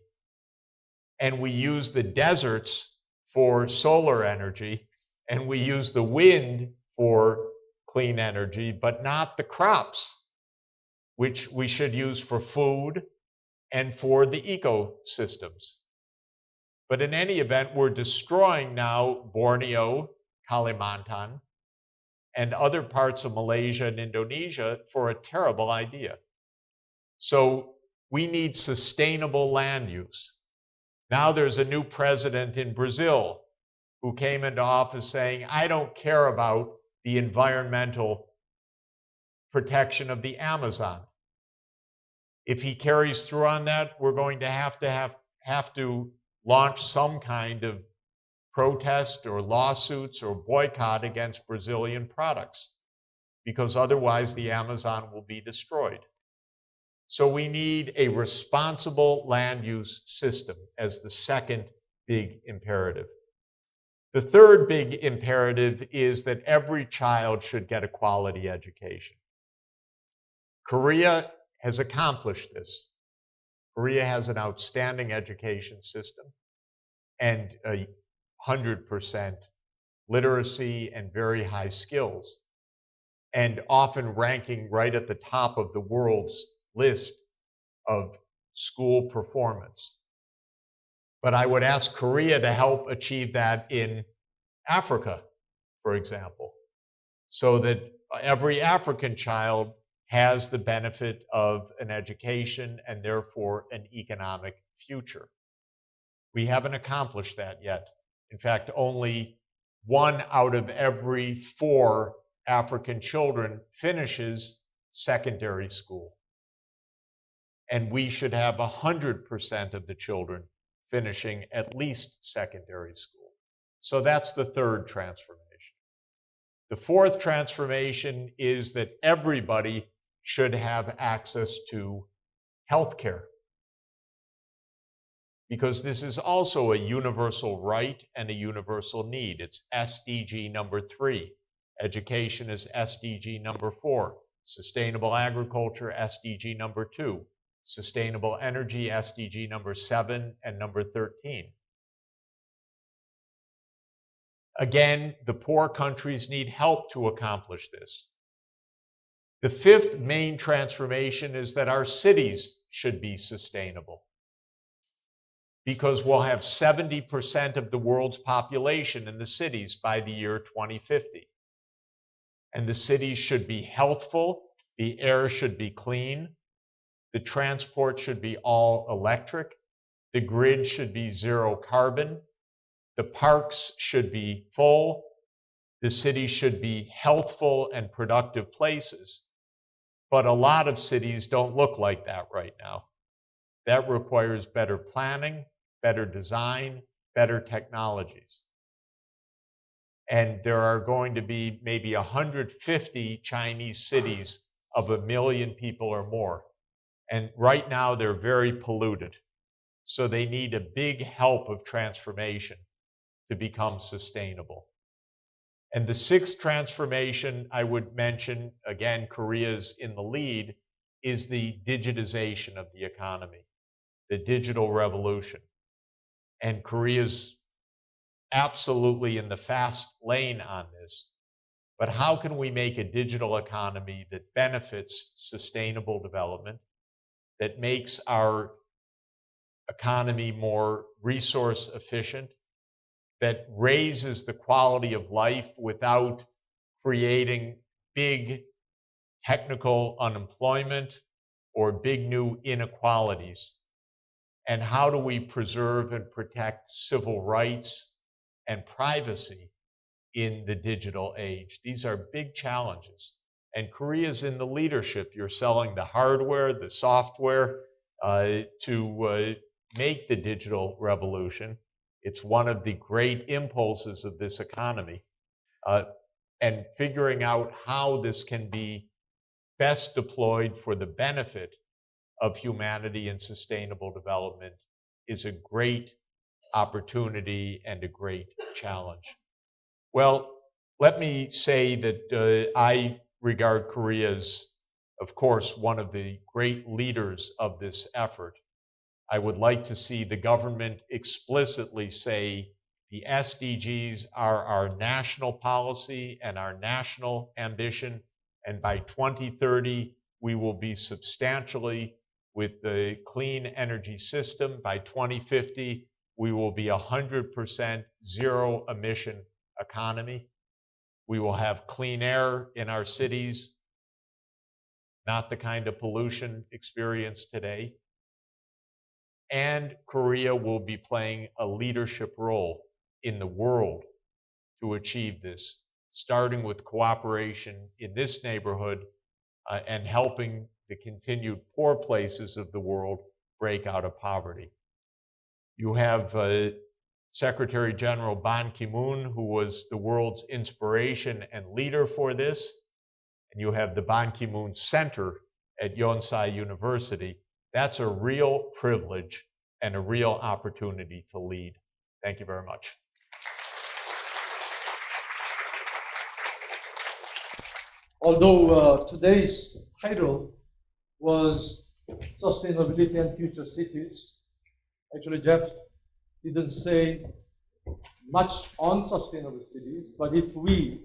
and we use the deserts for solar energy, and we use the wind for clean energy, but not the crops, which we should use for food and for the ecosystems. But in any event, we're destroying now Borneo, Kalimantan, and other parts of Malaysia and Indonesia for a terrible idea. So we need sustainable land use. Now there's a new president in Brazil who came into office saying, I don't care about the environmental protection of the Amazon. If he carries through on that, we're going to have to launch some kind of protest or lawsuits or boycott against Brazilian products, because otherwise the Amazon will be destroyed. So we need a responsible land use system as the second big imperative. The third big imperative is that every child should get a quality education. Korea has accomplished this. Korea has an outstanding education system and 100% literacy and very high skills, and often ranking right at the top of the world's list of school performance. But I would ask Korea to help achieve that in Africa, for example, so that every African child has the benefit of an education and therefore an economic future. We haven't accomplished that yet. In fact, only 1 out of every 4 African children finishes secondary school. And we should have 100% of the children finishing at least secondary school. So that's the third transformation. The fourth transformation is that everybody should have access to healthcare, because this is also a universal right and a universal need. It's SDG number 3. Education is SDG number 4. Sustainable agriculture, SDG number 2. Sustainable energy, SDG number 7 and number 13. Again, the poor countries need help to accomplish this. The fifth main transformation is that our cities should be sustainable, because we'll have 70% of the world's population in the cities by the year 2050. And the cities should be healthful, the air should be clean, the transport should be all electric, the grid should be zero carbon, the parks should be full, the city should be healthful and productive places. But a lot of cities don't look like that right now. That requires better planning, better design, better technologies. And there are going to be maybe 150 Chinese cities of 1 million people or more. And right now they're very polluted. So they need a big help of transformation to become sustainable. And the sixth transformation I would mention, again, Korea's in the lead, is the digitization of the economy, the digital revolution. And Korea's absolutely in the fast lane on this. But how can we make a digital economy that benefits sustainable development, that makes our economy more resource efficient, that raises the quality of life without creating big technical unemployment or big new inequalities? And how do we preserve and protect civil rights and privacy in the digital age? These are big challenges. And Korea's in the leadership. You're selling the hardware, the software to make the digital revolution. It's one of the great impulses of this economy. And figuring out how this can be best deployed for the benefit of humanity and sustainable development is a great opportunity and a great challenge. Well, let me say that I regard Korea as, of course, one of the great leaders of this effort. I would like to see the government explicitly say The SDGs are our national policy and our national ambition. And by 2030, we will be substantially with the clean energy system. By 2050, we will be 100% zero emission economy. We will have clean air in our cities, not the kind of pollution experienced today. And Korea will be playing a leadership role in the world to achieve this, starting with cooperation in this neighborhood and helping the continued poor places of the world break out of poverty. You have Secretary General Ban Ki-moon, who was the world's inspiration and leader for this. And you have the Ban Ki-moon Center at Yonsei University. That's a real privilege and a real opportunity to lead. Thank you very much. Although today's title was Sustainability and Future Cities, actually Jeff didn't say much on sustainable cities, but if we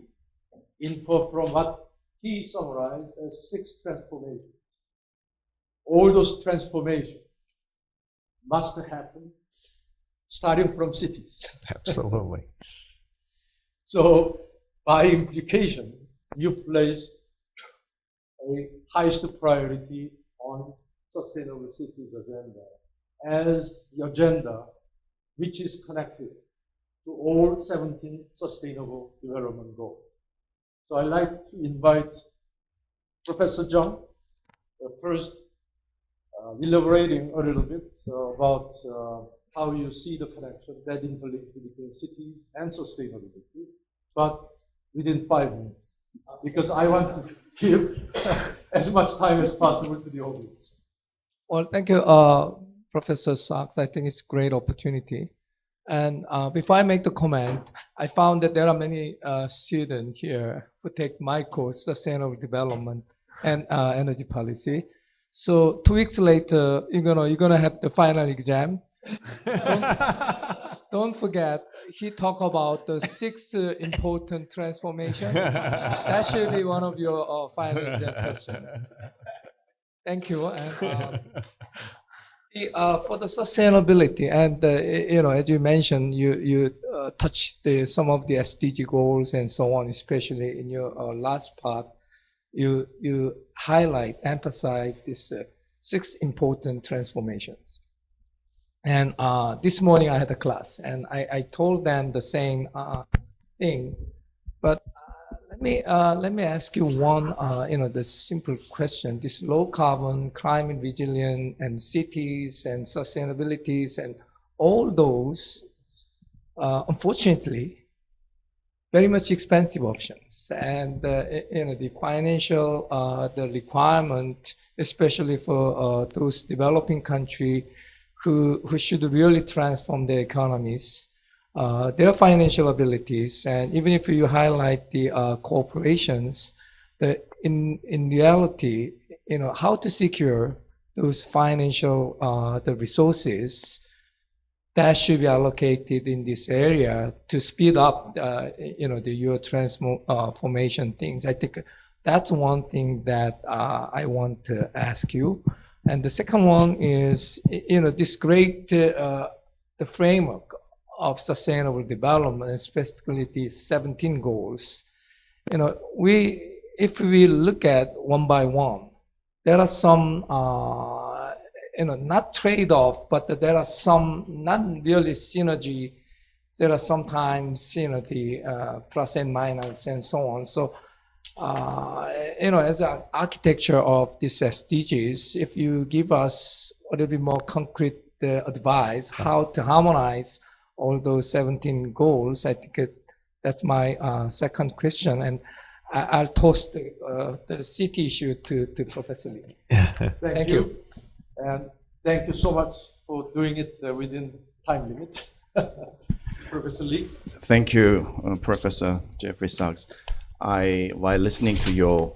infer from what he summarized as 6 transformations, all those transformations must happen starting from cities. Absolutely. So by implication, you place a highest priority on sustainable cities agenda as the agenda which is connected to all 17 sustainable development goals. So I'd like to invite Professor Jung, first elaborating a little bit about how you see the connection, that interlink between cities and sustainability, but within 5 minutes, because I want to give as much time as possible to the audience. Well, thank you, Professor Sachs. I think it's a great opportunity. And before I make the comment, I found that there are many students here who take my course, Sustainable Development and Energy Policy. So 2 weeks later, you're gonna have the final exam. Don't forget, he talked about the 6 important transformations. That should be one of your final exam questions. Thank you. And for the sustainability, and as you mentioned, you touched some of the SDG goals and so on, especially in your last part. You emphasize these 6 important transformations. And this morning I had a class, and I told them the same thing. But let me ask you one, the simple question: this low carbon, climate resilient, and cities and sustainabilities, and all those, unfortunately, very much expensive options. And the financial, the requirement, especially for those developing countries who should really transform their economies, their financial abilities, and even if you highlight the corporations, in reality, how to secure those financial the resources that should be allocated in this area to speed up your transformation things. I think that's one thing that I want to ask you. And the second one is, this great the framework of sustainable development, and specifically the 17 goals. If we look at one by one, there are some not trade-off, but there are some not really synergy. There are sometimes the plus and minus and so on. So as an architecture of these SDGs, if you give us a little bit more concrete advice how to harmonize all those 17 goals, I think that's my second question. And I'll toss the city issue to Professor Lee. Thank you. And thank you so much for doing it within time limit. Professor Lee. Thank you, Professor Jeffrey Sachs. While listening to your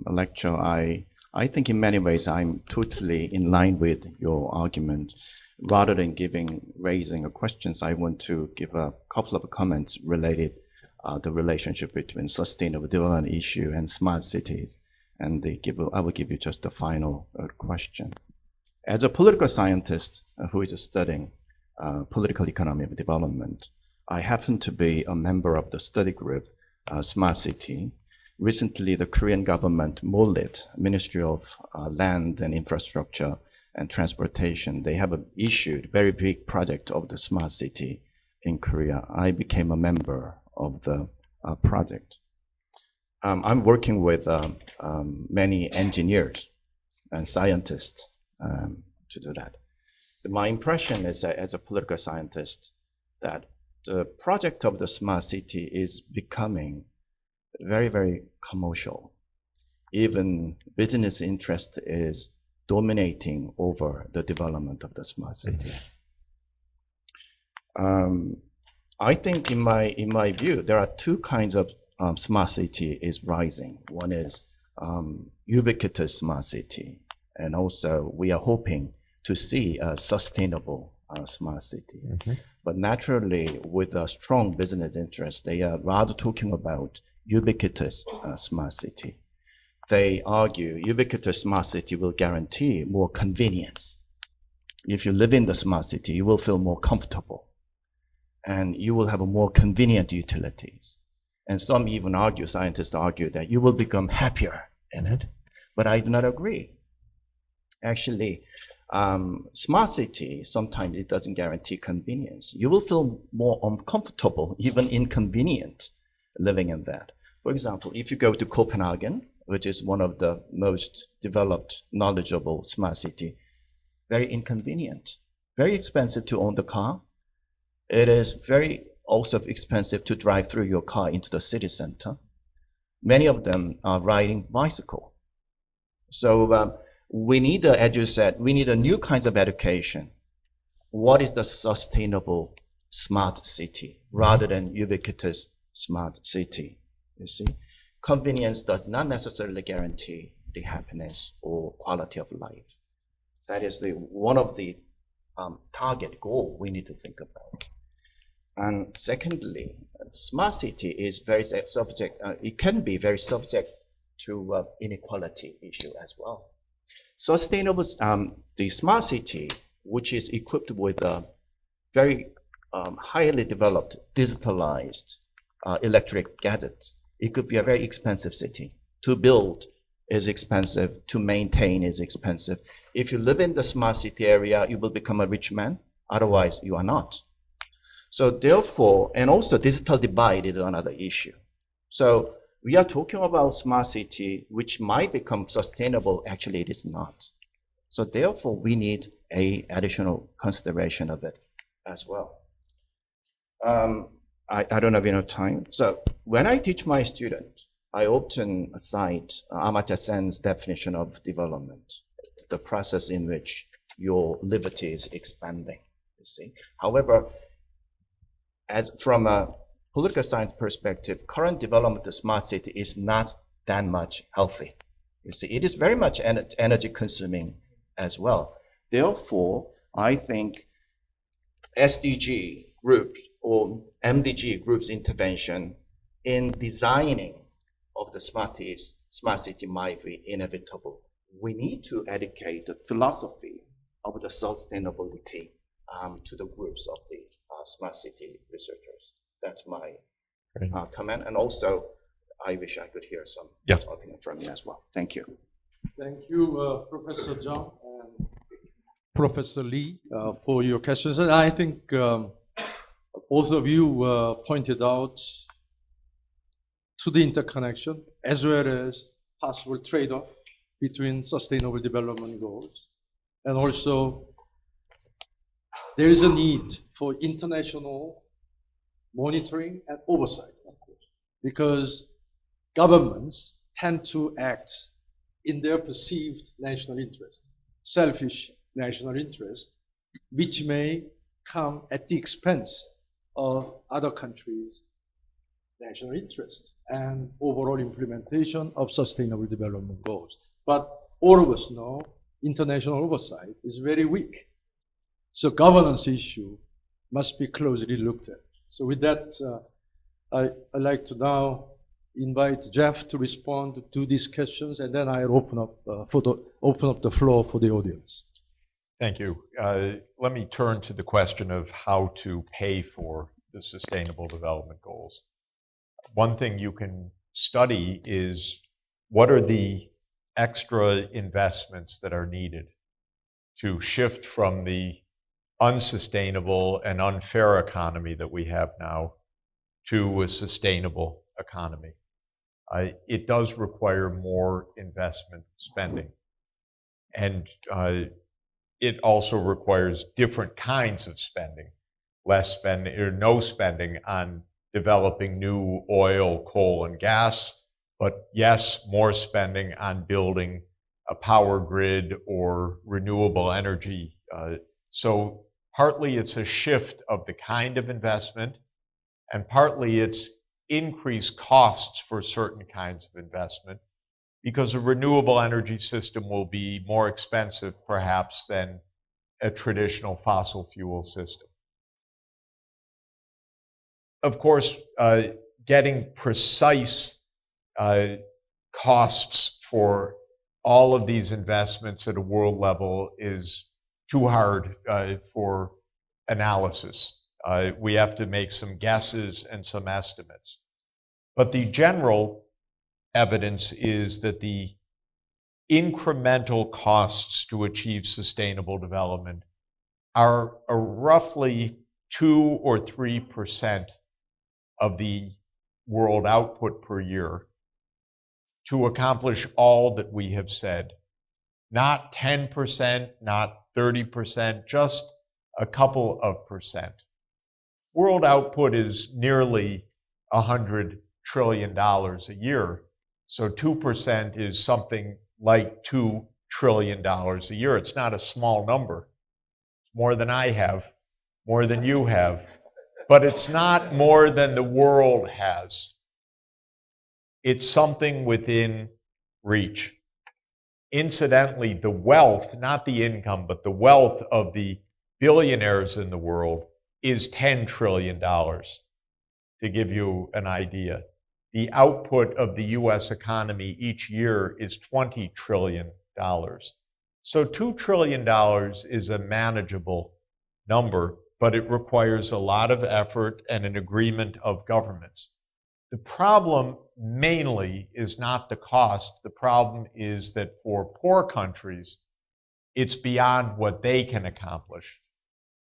lecture, I I think in many ways I'm totally in line with your argument. Rather than raising a questions, I want to give a couple of comments related the relationship between sustainable development issue and smart cities. And I will give you just a final question. As a political scientist who is studying political economy of development, I happen to be a member of the study group, Smart City. Recently, the Korean government, MOLIT, Ministry of Land and Infrastructure and Transportation, they have issued a very big project of the Smart City in Korea. I became a member of the project. I'm working with many engineers and scientists to do that. My impression is that as a political scientist, that the project of the Smart City is becoming very, very commercial. Even business interest is dominating over the development of the smart city. I think in my view, there are two kinds of smart city is rising. One is ubiquitous smart city, and also we are hoping to see a sustainable smart city. But naturally, with a strong business interest, they are rather talking about ubiquitous smart city. They argue ubiquitous smart city will guarantee more convenience. If you live in the smart city, you will feel more comfortable and you will have a more convenient utilities. And some even argue, scientists argue, that you will become happier in it. But I do not agree. Actually, smart city, sometimes it doesn't guarantee convenience. You will feel more uncomfortable, even inconvenient, living in that. For example, if you go to Copenhagen, which is one of the most developed, knowledgeable smart city, very inconvenient, very expensive to own the car. It is very also expensive to drive through your car into the city center. Many of them are riding bicycle. So we need, as you said, we need a new kinds of education. What is the sustainable smart city rather than ubiquitous smart city? You see, convenience does not necessarily guarantee the happiness or quality of life. That is one of the target goal we need to think about. And secondly, smart city is very subject. It can be very subject to inequality issue as well. Sustainable, the smart city, which is equipped with a very highly developed, digitalized electric gadgets, it could be a very expensive city. To build is expensive, to maintain is expensive. If you live in the smart city area, you will become a rich man. Otherwise, you are not. So therefore, and also digital divide is another issue. So we are talking about smart city, which might become sustainable. Actually, it is not. So therefore, we need a additional consideration of it as well. I don't have enough time. So when I teach my students, I often cite Amartya Sen's definition of development, the process in which your liberty is expanding, you see. However, as from a political science perspective, current development of smart city is not that much healthy. You see, it is very much energy consuming as well. Therefore, I think SDG groups or MDG groups intervention in designing of the smart city might be inevitable. We need to educate the philosophy of the sustainability to the groups of the smart city researchers. That's my comment. And also, I wish I could hear some opinion from you as well. Thank you. Thank you, Professor Zhang and Professor Lee, for your questions. And I think both of you pointed out to the interconnection as well as possible trade-off between sustainable development goals. And also, there is a need for international monitoring and oversight, of course, because governments tend to act in their perceived national interest, selfish national interest, which may come at the expense of other countries' national interest and overall implementation of sustainable development goals. But all of us know international oversight is very weak. So governance issue must be closely looked at. So with that, I'd like to now invite Jeff to respond to these questions, and then I'll open up the floor for the audience. Thank you. Let me turn to the question of how to pay for the Sustainable Development Goals. One thing you can study is what are the extra investments that are needed to shift from the unsustainable and unfair economy that we have now to a sustainable economy. It does require more investment spending. And it also requires different kinds of spending, less spending or no spending on developing new oil, coal, and gas, but yes, more spending on building a power grid or renewable energy. So partly it's a shift of the kind of investment, and partly it's increased costs for certain kinds of investment, because a renewable energy system will be more expensive perhaps than a traditional fossil fuel system. Of course, getting precise costs for all of these investments at a world level is too hard for analysis. We have to make some guesses and some estimates. But the general evidence is that the incremental costs to achieve sustainable development are roughly 2 or 3% of the world output per year to accomplish all that we have said. Not 10%, not 30%, just a couple of percent. World output is nearly $100 trillion a year. So 2% is something like $2 trillion a year. It's not a small number. It's more than I have, more than you have, but it's not more than the world has. It's something within reach. Incidentally, the wealth, not the income, but the wealth of the billionaires in the world is $10 trillion, to give you an idea. The output of the US economy each year is $20 trillion. So $2 trillion is a manageable number, but it requires a lot of effort and an agreement of governments. The problem mainly is not the cost. The problem is that for poor countries, it's beyond what they can accomplish.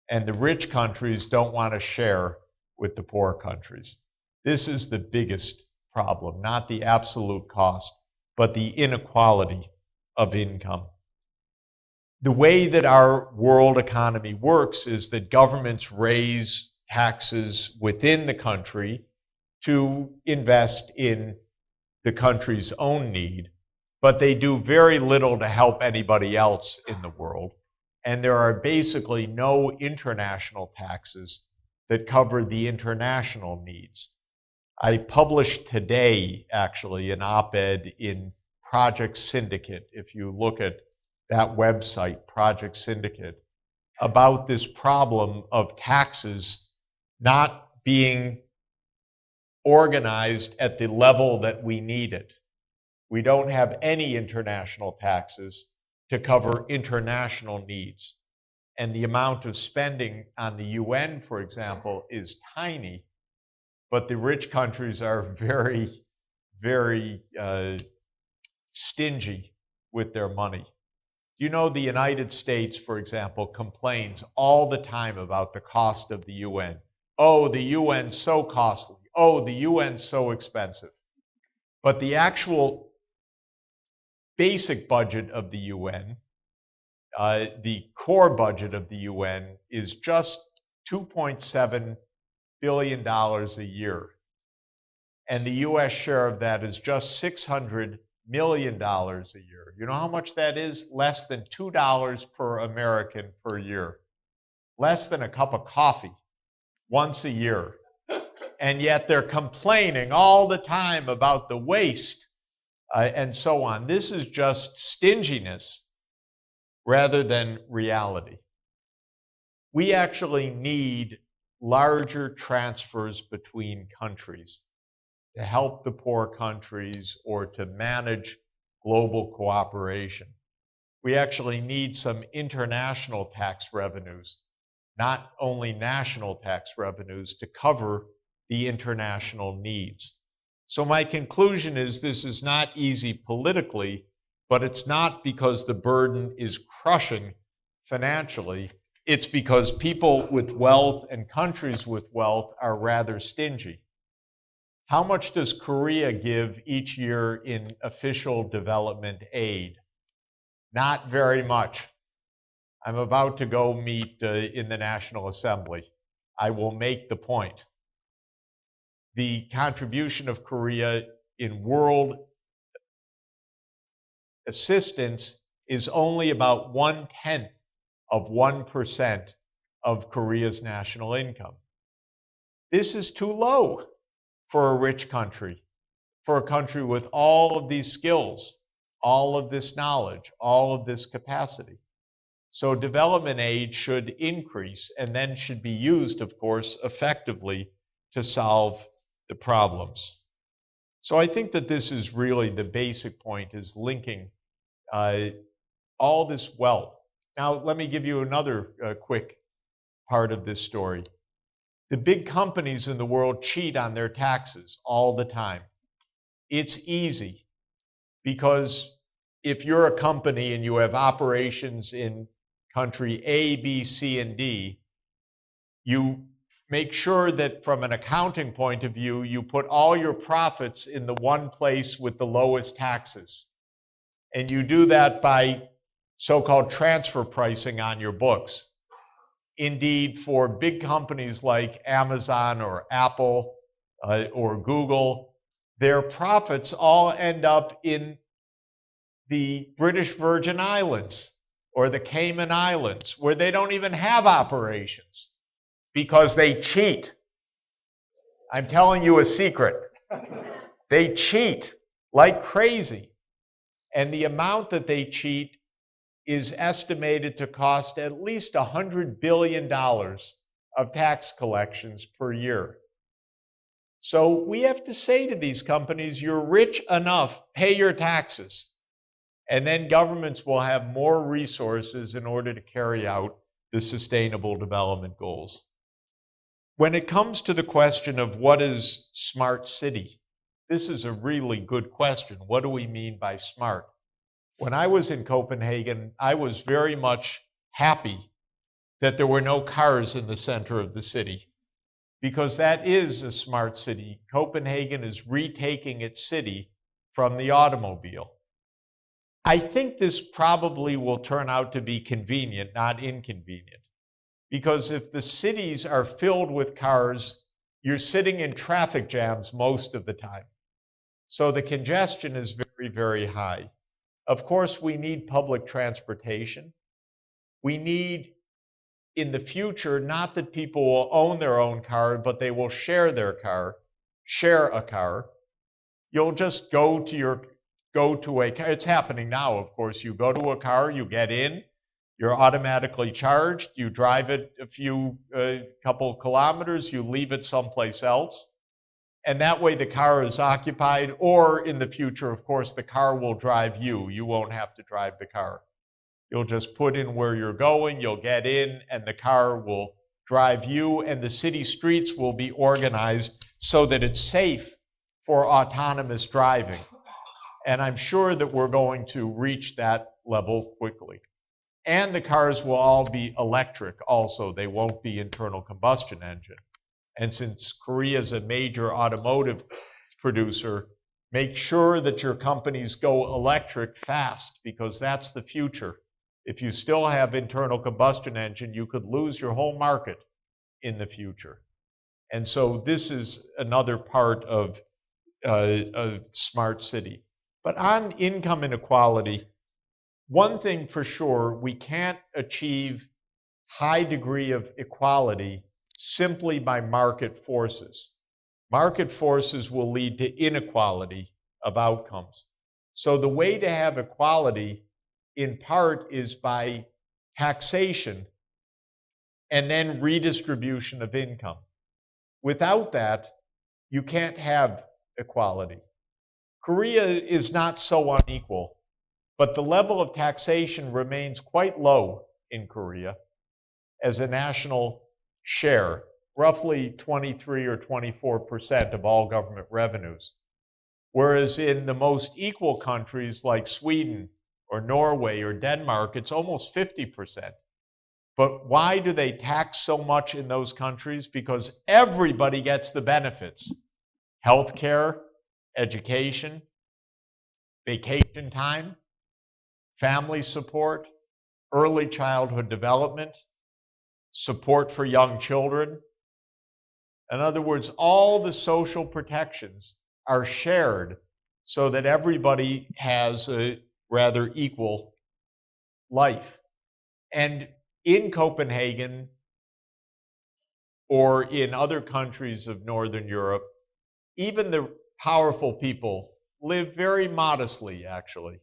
And the rich countries don't want to share with the poor countries. This is the biggest problem, not the absolute cost, but the inequality of income. The way that our world economy works is that governments raise taxes within the country to invest in the country's own need, but they do very little to help anybody else in the world. And there are basically no international taxes that cover the international needs. I published today, actually, an op-ed in Project Syndicate, if you look at that website, Project Syndicate, about this problem of taxes not being organized at the level that we need it. We don't have any international taxes to cover international needs. And the amount of spending on the UN, for example, is tiny, but the rich countries are very, very stingy with their money. You know, the United States, for example, complains all the time about the cost of the UN. Oh, the UN's so costly. Oh, the UN's so expensive. But the actual basic budget of the UN, the core budget of the UN, is just $2.7 billion a year. And the US share of that is just $600 million a year. You know how much that is? Less than $2 per American per year. Less than a cup of coffee once a year. And yet they're complaining all the time about the waste and so on. This is just stinginess rather than reality. We actually need larger transfers between countries to help the poor countries or to manage global cooperation. We actually need some international tax revenues, not only national tax revenues, to cover the international needs. So my conclusion is this is not easy politically, but it's not because the burden is crushing financially. It's because people with wealth and countries with wealth are rather stingy. How much does Korea give each year in official development aid? Not very much. I'm about to go meet in the National Assembly. I will make the point. The contribution of Korea in world assistance is only about 1/10 of 1% of Korea's national income. This is too low for a rich country, for a country with all of these skills, all of this knowledge, all of this capacity. So development aid should increase and then should be used, of course, effectively to solve the problems. So I think that this is really the basic point, is linking all this wealth. Now, let me give you another quick part of this story. The big companies in the world cheat on their taxes all the time. It's easy because if you're a company and you have operations in country A, B, C, and D, you make sure that from an accounting point of view, you put all your profits in the one place with the lowest taxes. And you do that by so-called transfer pricing on your books. Indeed, for big companies like Amazon or Apple or Google, their profits all end up in the British Virgin Islands or the Cayman Islands, where they don't even have operations because they cheat. I'm telling you a secret. They cheat like crazy. And the amount that they cheat is estimated to cost at least $100 billion of tax collections per year. So we have to say to these companies, you're rich enough, pay your taxes. And then governments will have more resources in order to carry out the Sustainable Development Goals. When it comes to the question of what is smart city, this is a really good question. What do we mean by smart? When I was in Copenhagen, I was very much happy that there were no cars in the center of the city, because that is a smart city. Copenhagen is retaking its city from the automobile. I think this probably will turn out to be convenient, not inconvenient, because if the cities are filled with cars, you're sitting in traffic jams most of the time. So the congestion is very, very high. Of course, we need public transportation. We need, in the future, not that people will own their own car, but they will share their car, share a car. You'll just go to a car. It's happening now, of course. You go to a car, you get in, you're automatically charged, you drive it a couple kilometers, you leave it someplace else. And that way the car is occupied, or in the future, of course, the car will drive you. You won't have to drive the car. You'll just put in where you're going, you'll get in, and the car will drive you, and the city streets will be organized so that it's safe for autonomous driving. And I'm sure that we're going to reach that level quickly. And the cars will all be electric also. They won't be internal combustion engine. And since Korea is a major automotive producer, make sure that your companies go electric fast, because that's the future. If you still have internal combustion engine, you could lose your whole market in the future. And so this is another part of a smart city. But on income inequality, one thing for sure, we can't achieve high degree of equality simply by market forces. Market forces will lead to inequality of outcomes. So the way to have equality, in part, is by taxation and then redistribution of income. Without that, you can't have equality. Korea is not so unequal, but the level of taxation remains quite low in Korea as a national share, roughly 23 or 24% of all government revenues. Whereas in the most equal countries like Sweden or Norway or Denmark, it's almost 50%. But why do they tax so much in those countries? Because everybody gets the benefits: healthcare, education, vacation time, family support, early childhood development, support for young children. In other words, all the social protections are shared so that everybody has a rather equal life. And in Copenhagen or in other countries of Northern Europe, even the powerful people live very modestly, actually.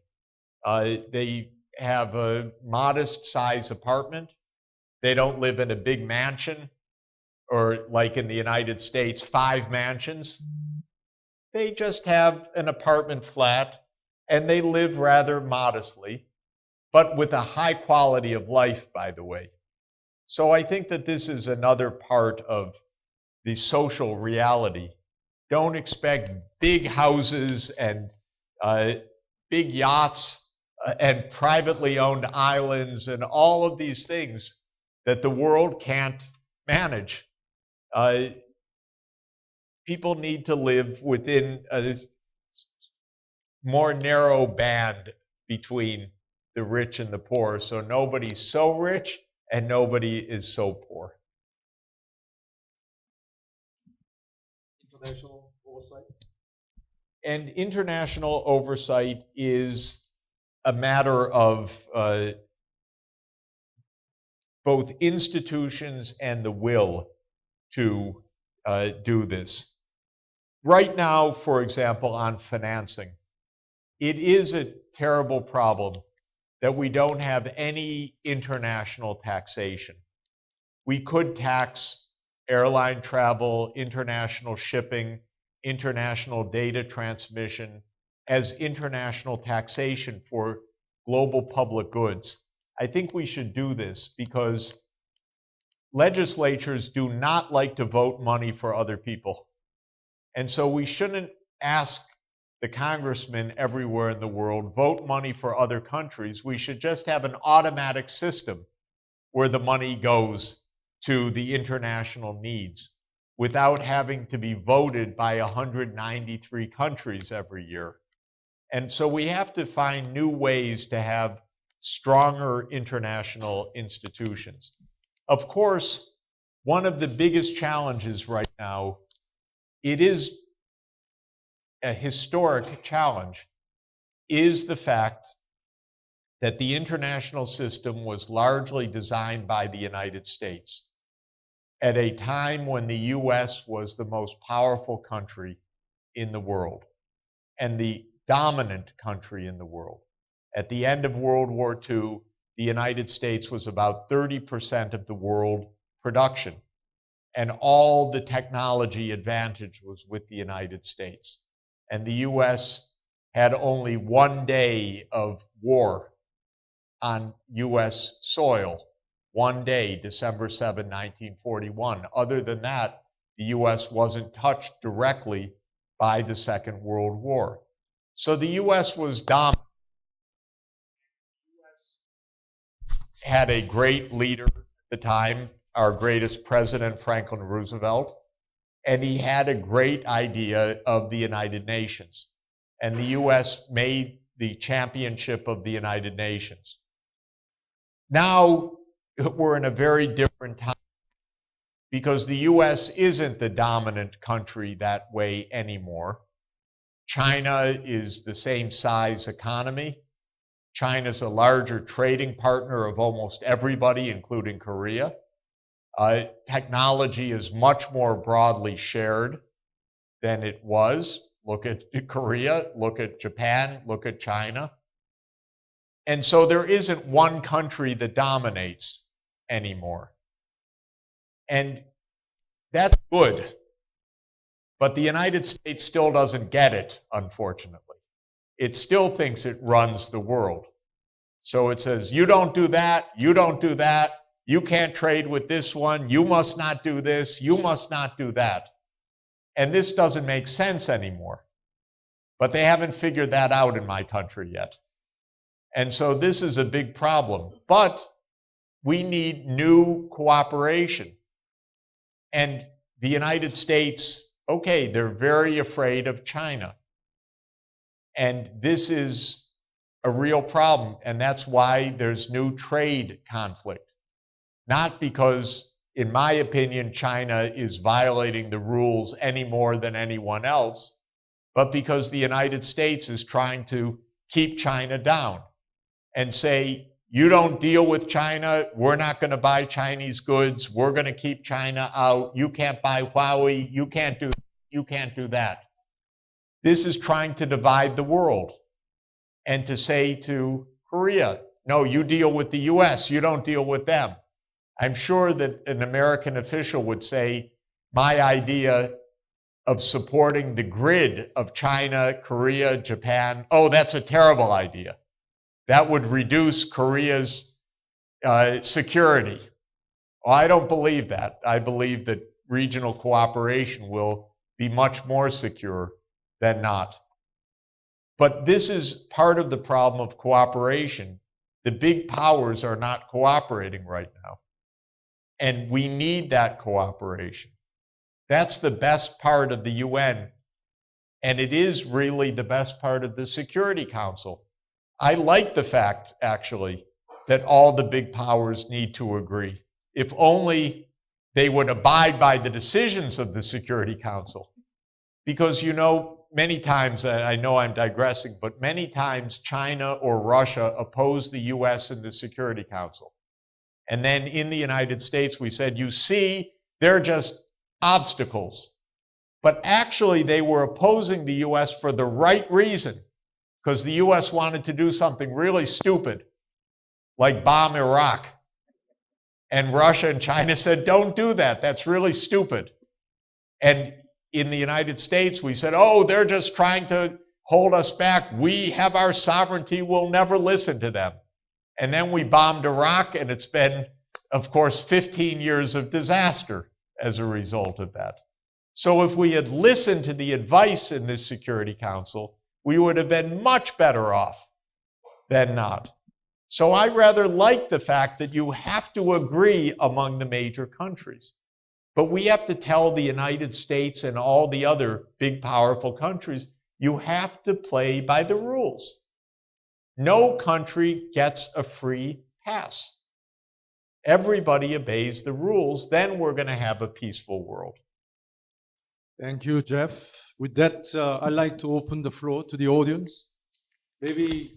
They have a modest size apartment. They don't live in a big mansion, or like in the United States, 5 mansions. They just have an apartment flat, and they live rather modestly, but with a high quality of life, by the way. So I think that this is another part of the social reality. Don't expect big houses and big yachts and privately owned islands and all of these things that the world can't manage. People need to live within a more narrow band between the rich and the poor, so nobody's so rich and nobody is so poor. International oversight? And international oversight is a matter of both institutions and the will to do this. Right now, for example, on financing, it is a terrible problem that we don't have any international taxation. We could tax airline travel, international shipping, international data transmission as international taxation for global public goods. I think we should do this because legislatures do not like to vote money for other people. And so we shouldn't ask the congressmen everywhere in the world, vote money for other countries. We should just have an automatic system where the money goes to the international needs without having to be voted by 193 countries every year. And so we have to find new ways to have stronger international institutions. Of course, one of the biggest challenges right now, it is a historic challenge, is the fact that the international system was largely designed by the United States at a time when the US was the most powerful country in the world and the dominant country in the world. At the end of World War II, the United States was about 30% of the world production, and all the technology advantage was with the United States. And the US had only 1 day of war on US soil, 1 day, December 7, 1941. Other than that, the US wasn't touched directly by the Second World War. So the US was dominant. Had a great leader at the time, our greatest president, Franklin Roosevelt, and he had a great idea of the United Nations. And the US made the championship of the United Nations. Now we're in a very different time because the US isn't the dominant country that way anymore. China is the same size economy. China's a larger trading partner of almost everybody, including Korea. Technology is much more broadly shared than it was. Look at Korea, look at Japan, look at China. And so there isn't one country that dominates anymore. And that's good. But the United States still doesn't get it, unfortunately. It still thinks it runs the world. So it says, you don't do that, you don't do that, you can't trade with this one, you must not do this, you must not do that. And this doesn't make sense anymore. But they haven't figured that out in my country yet. And so this is a big problem. But we need new cooperation. And the United States, okay, they're very afraid of China. And this is a real problem. And that's why there's new trade conflict. Not because, in my opinion, China is violating the rules any more than anyone else, but because the United States is trying to keep China down and say, you don't deal with China, we're not going to buy Chinese goods, we're going to keep China out, you can't buy Huawei, you can't do that. This is trying to divide the world and to say to Korea, no, you deal with the US, you don't deal with them. I'm sure that an American official would say, my idea of supporting the grid of China, Korea, Japan, oh, that's a terrible idea. That would reduce Korea's security. Well, I don't believe that. I believe that regional cooperation will be much more secure than not. But this is part of the problem of cooperation. The big powers are not cooperating right now. And we need that cooperation. That's the best part of the UN. And it is really the best part of the Security Council. I like the fact, actually, that all the big powers need to agree. If only they would abide by the decisions of the Security Council. Because, you know, many times, I know I'm digressing, but many times China or Russia oppose the US in the Security Council. And then in the United States, we said, you see, they're just obstacles. But actually, they were opposing the US for the right reason, because the US wanted to do something really stupid, like bomb Iraq. And Russia and China said, don't do that. That's really stupid. And in the United States, we said, oh, they're just trying to hold us back. We have our sovereignty. We'll never listen to them. And then we bombed Iraq, and it's been, of course, 15 years of disaster as a result of that. So if we had listened to the advice in this Security Council, we would have been much better off than not. So I rather like the fact that you have to agree among the major countries. But we have to tell the United States and all the other big, powerful countries, you have to play by the rules. No country gets a free pass. Everybody obeys the rules, then we're going to have a peaceful world. Thank you, Jeff. With that, I'd like to open the floor to the audience. Maybe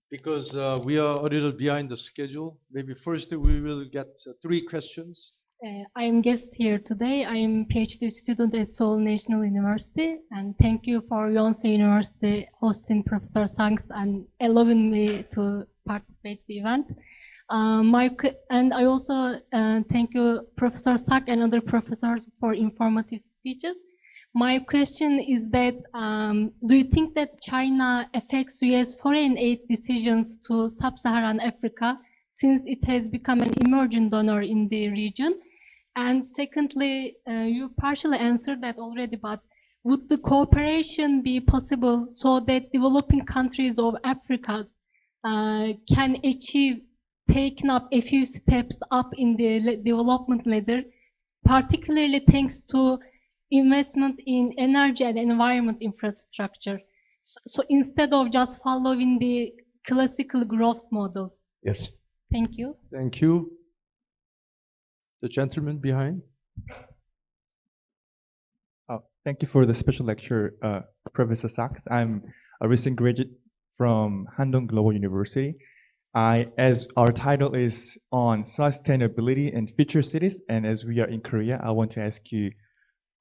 because we are a little behind the schedule, maybe first we will get 3 questions. I'm guest here today. I'm PhD student at Seoul National University, and thank you for Yonsei University hosting Professor Sachs and allowing me to participate in the event. And I also thank you, Professor Sachs and other professors for informative speeches. My question is that, do you think that China affects US foreign aid decisions to sub-Saharan Africa since it has become an emerging donor in the region? And secondly, you partially answered that already, but would the cooperation be possible so that developing countries of Africa can achieve taking up a few steps up in the development ladder, particularly thanks to investment in energy and environment infrastructure? So instead of just following the classical growth models. Yes. Thank you. Thank you. The gentleman behind. Thank you for the special lecture, Professor Sachs. I'm a recent graduate from Handong Global University. As our title is on sustainability and future cities, and as we are in Korea, I want to ask you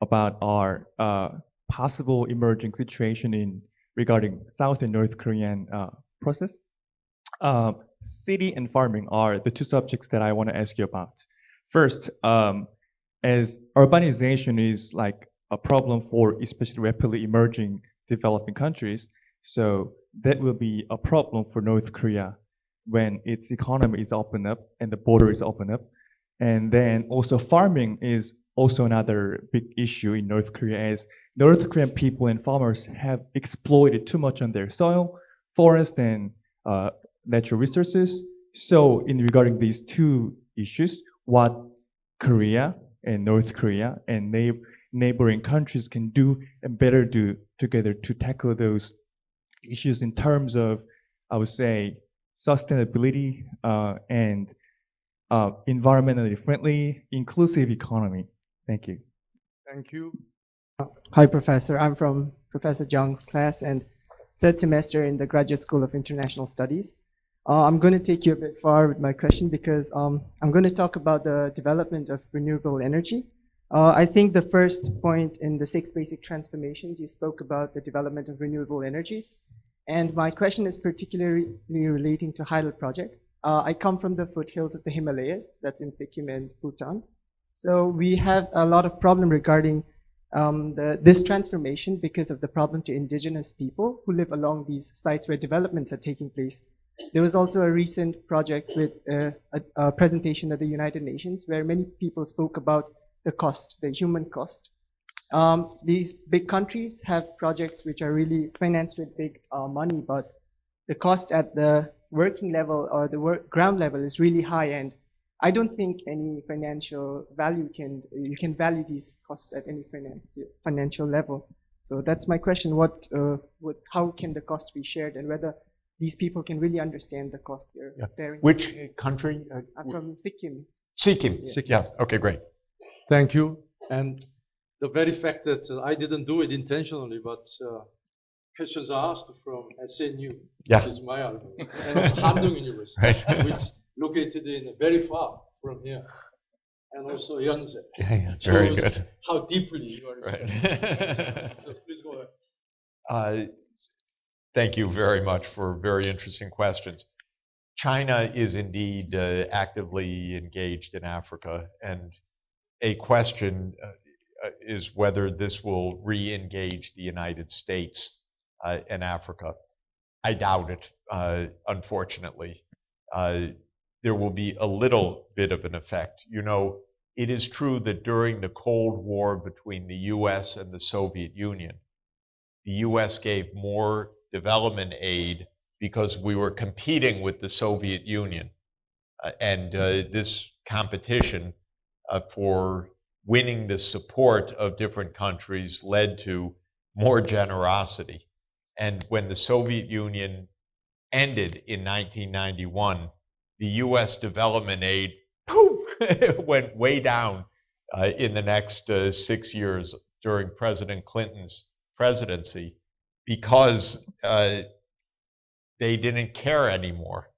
about our possible emerging situation regarding South and North Korean process. City and farming are the two subjects that I want to ask you about. First, as urbanization is like a problem for especially rapidly emerging developing countries, so that will be a problem for North Korea when its economy is open up and the border is open up. And then also farming is also another big issue in North Korea, as North Korean people and farmers have exploited too much on their soil, forest, and natural resources. So in regarding these two issues, what Korea and North Korea and neighboring countries can do and better do together to tackle those issues in terms of, I would say, sustainability and environmentally friendly, inclusive economy. Thank you. Thank you. Hi, Professor. I'm from Professor Jung's class and third semester in the Graduate School of International Studies. I'm going to take you a bit far with my question because I'm going to talk about the development of renewable energy. I think the first point in the 6 basic transformations, you spoke about the development of renewable energies. And my question is particularly relating to hydel projects. I come from the foothills of the Himalayas, that's in Sikkim and Bhutan. So we have a lot of problem regarding this transformation because of the problem to indigenous people who live along these sites where developments are taking place. There was also a recent project with a presentation at the United Nations where many people spoke about the cost, the human cost. These big countries have projects which are really financed with big money, but the cost at the working level or the ground level is really high, and I don't think any financial value you can value these costs at any financial level. So that's my question. How can the cost be shared, and whether these people can really understand the cost they're bearing? Which country? I'm from Sikkim. Sikkim. Yeah. Okay, great. Thank you. And the very fact that I didn't do it intentionally, but questions are asked from SNU, which is my alma mater, and also Handong University, Right. which located in very far from here, and also Yonsei. Very good. How deeply you are respected. So please go ahead. Thank you very much for very interesting questions. China is indeed actively engaged in Africa, and a question is whether this will re-engage the United States in Africa. I doubt it, unfortunately. There will be a little bit of an effect. You know, it is true that during the Cold War between the US and the Soviet Union, the US gave more development aid because we were competing with the Soviet Union. And this competition for winning the support of different countries led to more generosity. And when the Soviet Union ended in 1991, the US development aid went way down in the next 6 years during President Clinton's presidency, because they didn't care anymore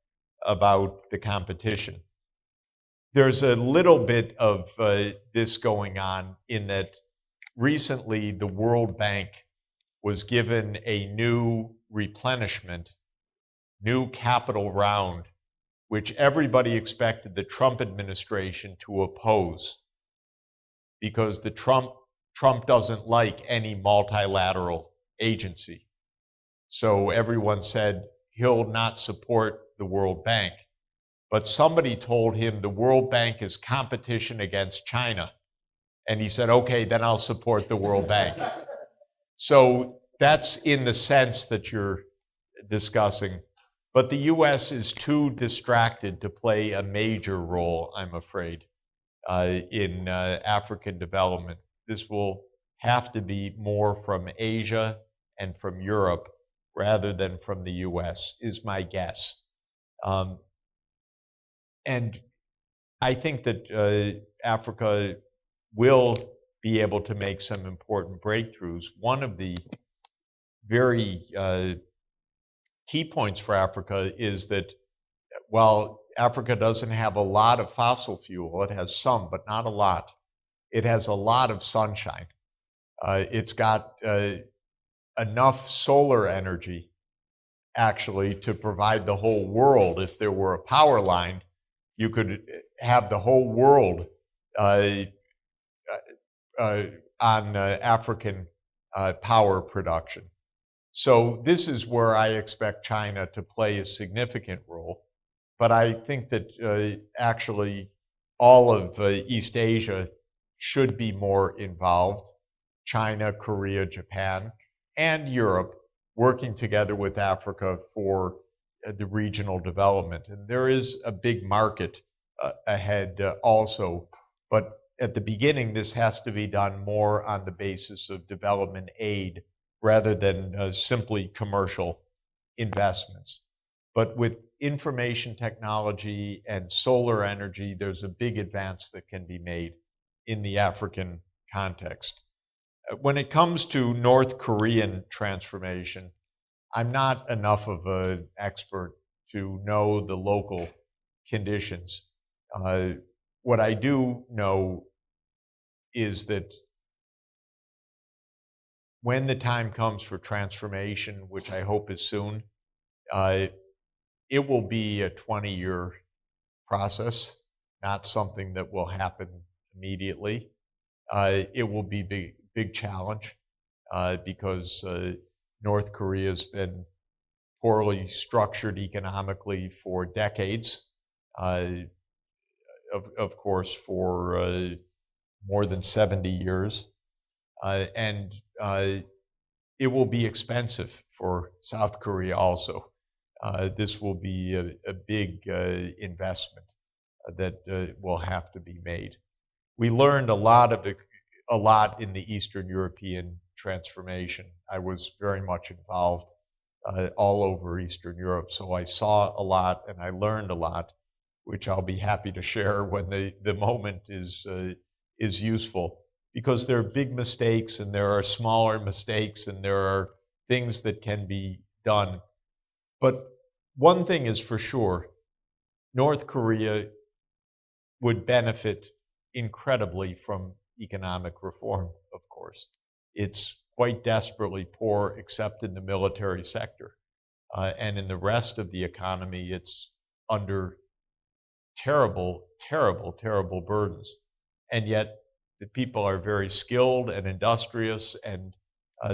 about the competition. There's a little bit of this going on in that recently the World Bank was given a new replenishment, new capital round, which everybody expected the Trump administration to oppose, because Trump doesn't like any multilateral agency. So everyone said he'll not support the World Bank. But somebody told him the World Bank is competition against China. And he said, okay, then I'll support the World Bank. So that's in the sense that you're discussing. But the US is too distracted to play a major role, I'm afraid, in African development. This will have to be more from Asia and from Europe rather than from the US, is my guess. And I think that Africa will be able to make some important breakthroughs. One of the very key points for Africa is that while Africa doesn't have a lot of fossil fuel, it has some, but not a lot. It has a lot of sunshine. It's got enough solar energy actually to provide the whole world. If there were a power line, you could have the whole world on African power production. So this is where I expect China to play a significant role. But I think that actually all of East Asia should be more involved. China, Korea, Japan, and Europe working together with Africa for the regional development. And there is a big market ahead also. But at the beginning, this has to be done more on the basis of development aid rather than simply commercial investments. But with information technology and solar energy, there's a big advance that can be made in the African context. When it comes to North Korean transformation, I'm not enough of an expert to know the local conditions. What I do know is that when the time comes for transformation, which I hope is soon, it will be a 20-year process, not something that will happen immediately. It will be a big challenge because North Korea has been poorly structured economically for decades, of course, for more than 70 years. And it will be expensive for South Korea also. This will be a big investment that will have to be made. We learned a lot in the Eastern European transformation. I was very much involved all over Eastern Europe, so I saw a lot and I learned a lot, which I'll be happy to share when the moment is useful. Because there are big mistakes and there are smaller mistakes and there are things that can be done. But one thing is for sure, North Korea would benefit incredibly from economic reform, of course. It's quite desperately poor, except in the military sector. And in the rest of the economy, it's under terrible, terrible, terrible burdens. And yet, the people are very skilled and industrious, and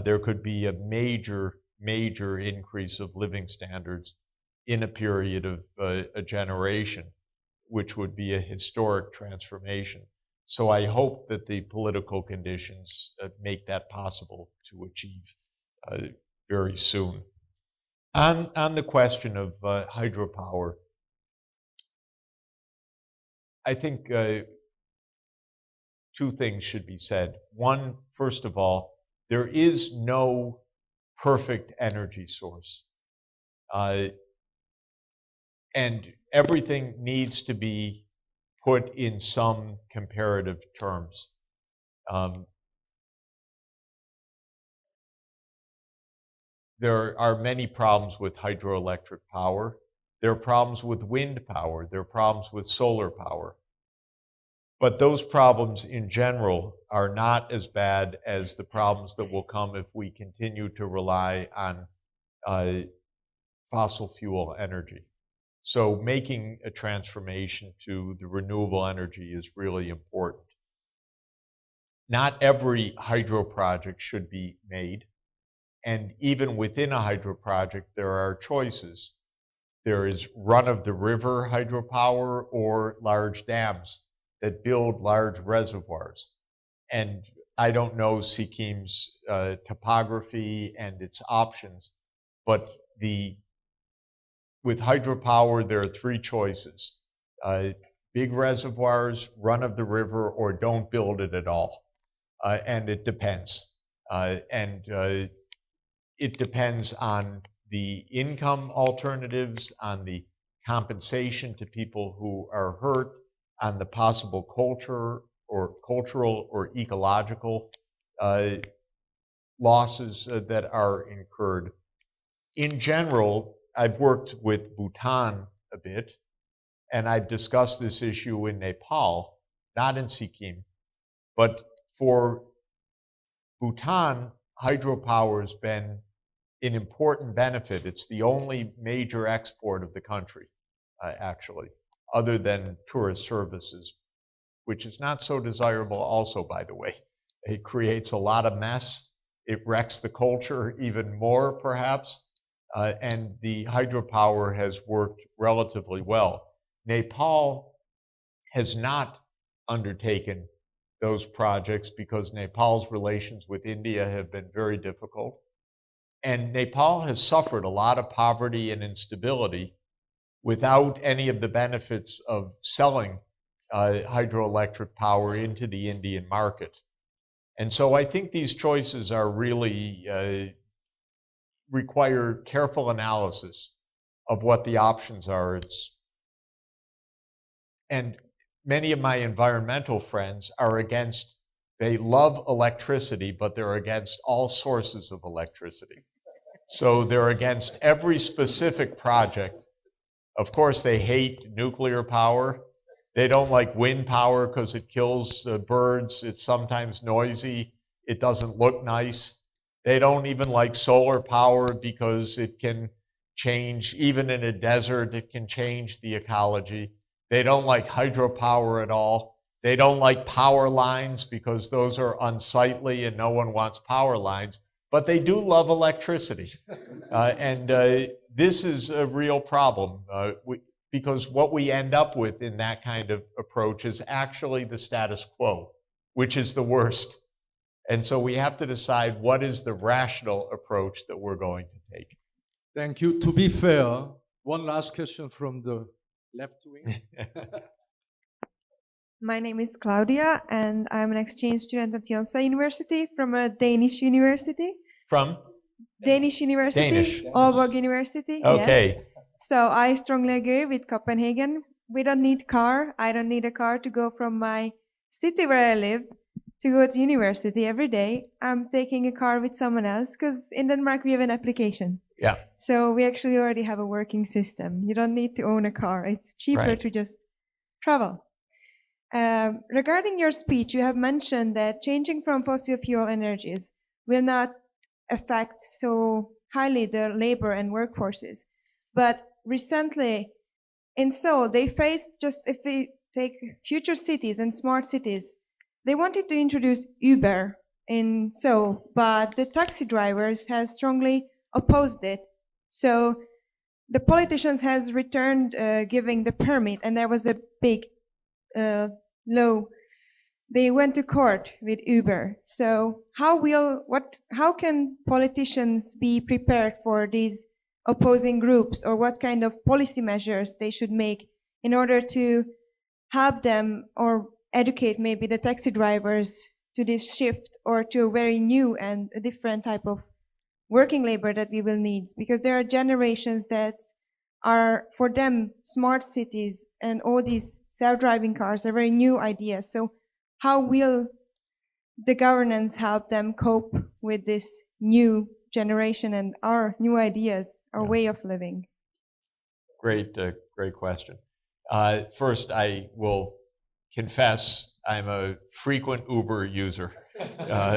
there could be a major, major increase of living standards in a period of a generation, which would be a historic transformation. So I hope that the political conditions make that possible to achieve very soon. On the question of hydropower, I think two things should be said. One, first of all, there is no perfect energy source. And everything needs to be put in some comparative terms. There are many problems with hydroelectric power. There are problems with wind power. There are problems with solar power. But those problems in general are not as bad as the problems that will come if we continue to rely on fossil fuel energy. So making a transformation to the renewable energy is really important. Not every hydro project should be made. And even within a hydro project, there are choices. There is run-of-the-river hydropower or large dams that build large reservoirs. And I don't know Sikim's topography and its options, but with hydropower, there are three choices. Big reservoirs, run-of-the-river, or don't build it at all. And it depends. It depends on the income alternatives, on the compensation to people who are hurt, on the possible cultural or ecological losses that are incurred. In general, I've worked with Bhutan a bit, and I've discussed this issue in Nepal, not in Sikkim, but for Bhutan, hydropower has been an important benefit. It's the only major export of the country, actually, other than tourist services, which is not so desirable also, by the way. It creates a lot of mess. It wrecks the culture even more, perhaps. And the hydropower has worked relatively well. Nepal has not undertaken those projects because Nepal's relations with India have been very difficult. And Nepal has suffered a lot of poverty and instability without any of the benefits of selling hydroelectric power into the Indian market. And so I think these choices are really require careful analysis of what the options are. And many of my environmental friends are against, they love electricity, but they're against all sources of electricity. So they're against every specific project. Of course, they hate nuclear power. They don't like wind power because it kills birds. It's sometimes noisy. It doesn't look nice. They don't even like solar power because it can change, even in a desert, it can change the ecology. They don't like hydropower at all. They don't like power lines because those are unsightly and no one wants power lines. But they do love electricity. This is a real problem because what we end up with in that kind of approach is actually the status quo, which is the worst. And so we have to decide what is the rational approach that we're going to take. Thank you. To be fair, one last question from the left wing. My name is Claudia, and I'm an exchange student at Yonsei University from a Danish university. From? Danish University, Danish. Aalborg University. Okay. Yes. So I strongly agree with Copenhagen. We don't need car. I don't need a car to go from my city where I live to go to university every day. I'm taking a car with someone else because in Denmark we have an application. Yeah. So we actually already have a working system. You don't need to own a car. It's cheaper Right. to just travel. Regarding your speech, you have mentioned that changing from fossil fuel energies will not affect so highly the labor and workforces. But recently in Seoul, they faced if we take future cities and smart cities, they wanted to introduce Uber in Seoul, but the taxi drivers have strongly opposed it. So the politicians has returned giving the permit, and there was a big law. They went to court with Uber. So how can politicians be prepared for these opposing groups, or what kind of policy measures they should make in order to help them or educate maybe the taxi drivers to this shift or to a very new and a different type of working labor that we will need? Because there are generations that are, for them, smart cities and all these self-driving cars are very new ideas. So how will the governance help them cope with this new generation and our new ideas, our way of living? Great question. First, I will confess I'm a frequent Uber user.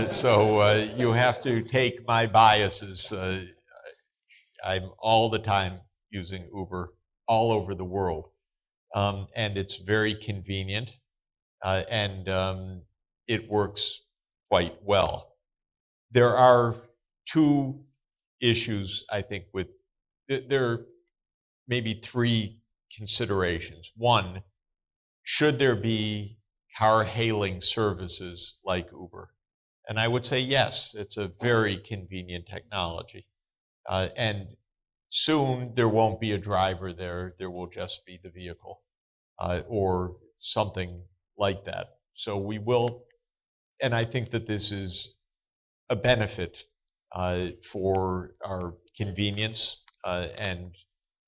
So you have to take my biases. I'm all the time using Uber all over the world. And it's very convenient. And it works quite well. There are two issues, I think, there are maybe three considerations. One, should there be car hailing services like Uber? And I would say yes, it's a very convenient technology. And soon there won't be a driver there, there will just be the vehicle or something like that. So we will, and I think that this is a benefit for our convenience, and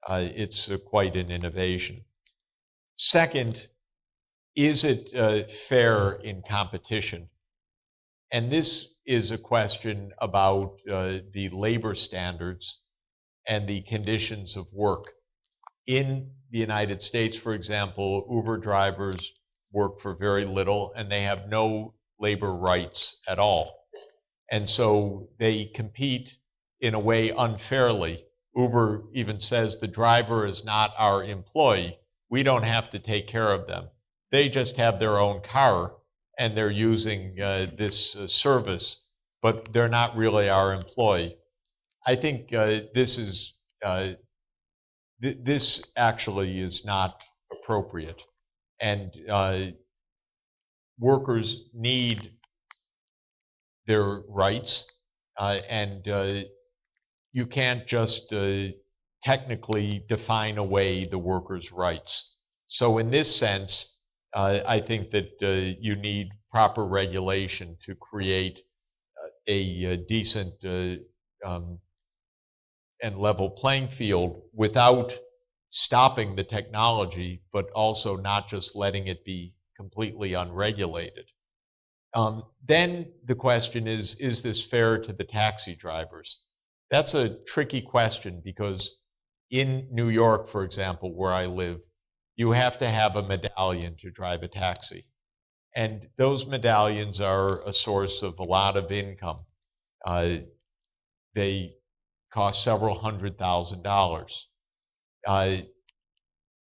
it's quite an innovation. Second, is it fair in competition? And this is a question about the labor standards and the conditions of work. In the United States, for example, Uber drivers work for very little and they have no labor rights at all. And so they compete in a way unfairly. Uber even says the driver is not our employee. We don't have to take care of them. They just have their own car and they're using this service, but they're not really our employee. I think this actually is not appropriate. And workers need their rights, and you can't just technically define away the workers' rights. So in this sense, I think that you need proper regulation to create a decent and level playing field without stopping the technology, but also not just letting it be completely unregulated. Then the question is this fair to the taxi drivers? That's a tricky question because in New York, for example, where I live, you have to have a medallion to drive a taxi. And those medallions are a source of a lot of income. They cost several $100,000.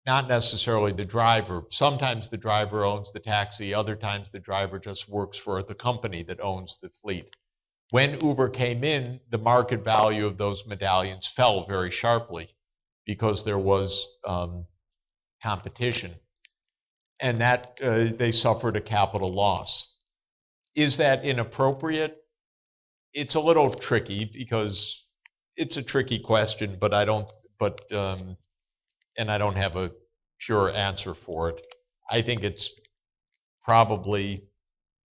Not necessarily the driver. Sometimes the driver owns the taxi. Other times the driver just works for the company that owns the fleet. When Uber came in, the market value of those medallions fell very sharply because there was competition. And that they suffered a capital loss. Is that inappropriate? It's a little tricky because it's a tricky question, but I don't have a pure answer for it. I think it's probably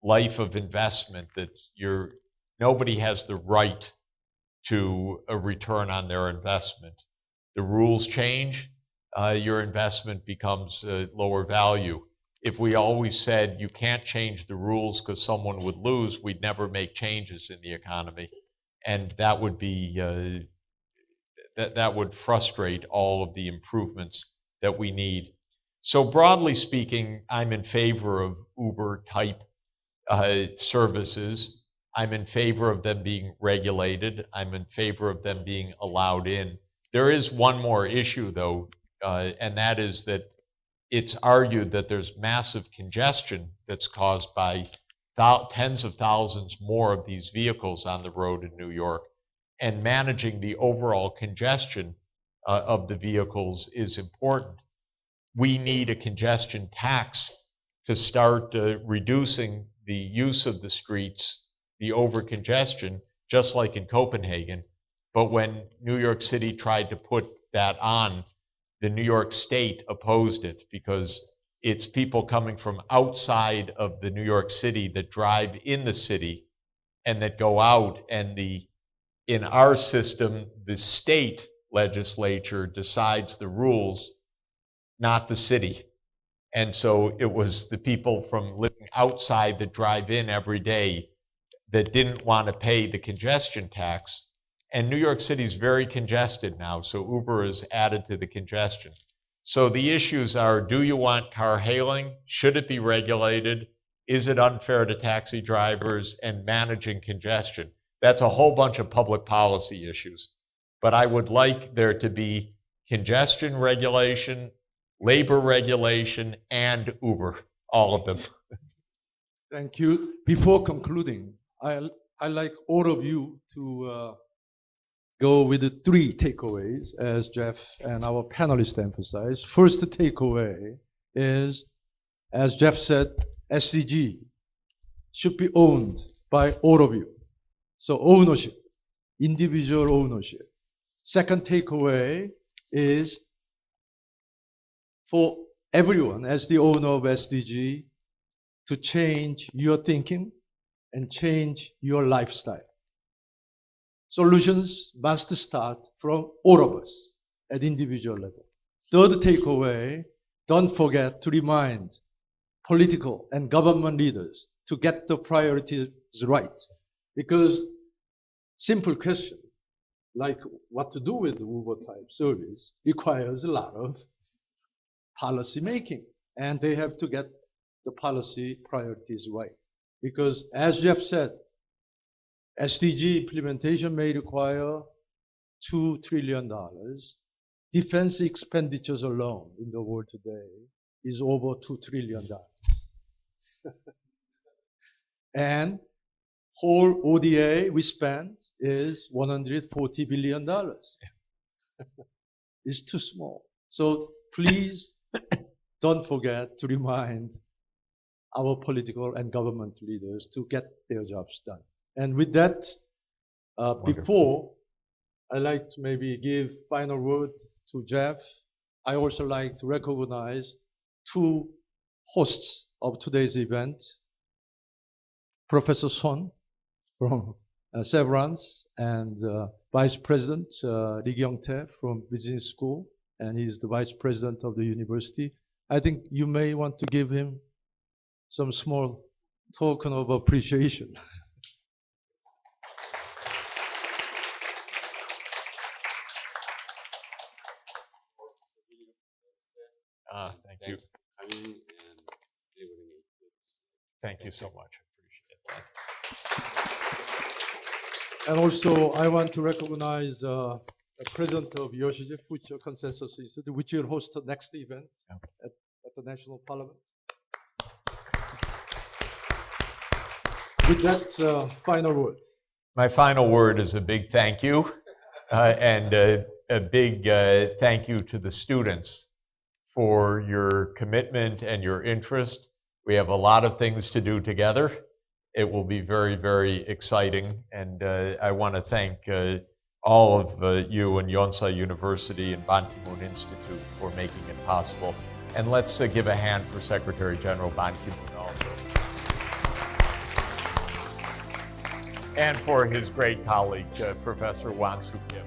life of investment that nobody has the right to a return on their investment. The rules change, your investment becomes lower value. If we always said you can't change the rules because someone would lose, we'd never make changes in the economy. And that would be that would frustrate all of the improvements that we need. So broadly speaking, I'm in favor of Uber-type services. I'm in favor of them being regulated. I'm in favor of them being allowed in. There is one more issue, though, and that is that it's argued that there's massive congestion that's caused by tens of thousands more of these vehicles on the road in New York. And managing the overall congestion of the vehicles is important. We need a congestion tax to start reducing the use of the streets, the over-congestion, just like in Copenhagen. But when New York City tried to put that on, the New York State opposed it because it's people coming from outside of the New York City that drive in the city and that go out, and in our system, the state legislature decides the rules, not the city. And so it was the people from living outside that drive in every day that didn't want to pay the congestion tax. And New York City is very congested now, so Uber is added to the congestion. So the issues are, do you want car hailing? Should it be regulated? Is it unfair to taxi drivers? And managing congestion. That's a whole bunch of public policy issues. But I would like there to be congestion regulation, labor regulation, and Uber, all of them. Thank you. Before concluding, I'd like all of you to go with the 3 takeaways, as Jeff and our panelists emphasized. First takeaway is, as Jeff said, SDG should be owned by all of you. So ownership, individual ownership. Second takeaway is for everyone, as the owner of SDG, to change your thinking and change your lifestyle. Solutions must start from all of us at individual level. Third takeaway, don't forget to remind political and government leaders to get the priorities right. Because simple question, like what to do with Uber type service, requires a lot of policy making. And they have to get the policy priorities right. Because as Jeff said, SDG implementation may require $2 trillion. Defense expenditures alone in the world today is over $2 trillion. And whole ODA we spend is $140 billion. It's too small. So please don't forget to remind our political and government leaders to get their jobs done. And with that, before I like to maybe give final word to Jeff, I also like to recognize two hosts of today's event, Professor Son from Severance and Vice President Lee Kyung-tae from Business School, and he's the Vice President of the university. I think you may want to give him some small token of appreciation. Thank you. Thank you so much. I appreciate it. And also, I want to recognize the President of Yoshide Future Consensus Institute, which will host the next event at the National Parliament. With that, final word. My final word is a big thank you, and a big thank you to the students for your commitment and your interest. We have a lot of things to do together. It will be very, very exciting. And I want to thank all of you and Yonsei University and Ban Ki-moon Institute for making it possible. And let's give a hand for Secretary General Ban Ki-moon also. And for his great colleague, Professor Won-Soo Kim.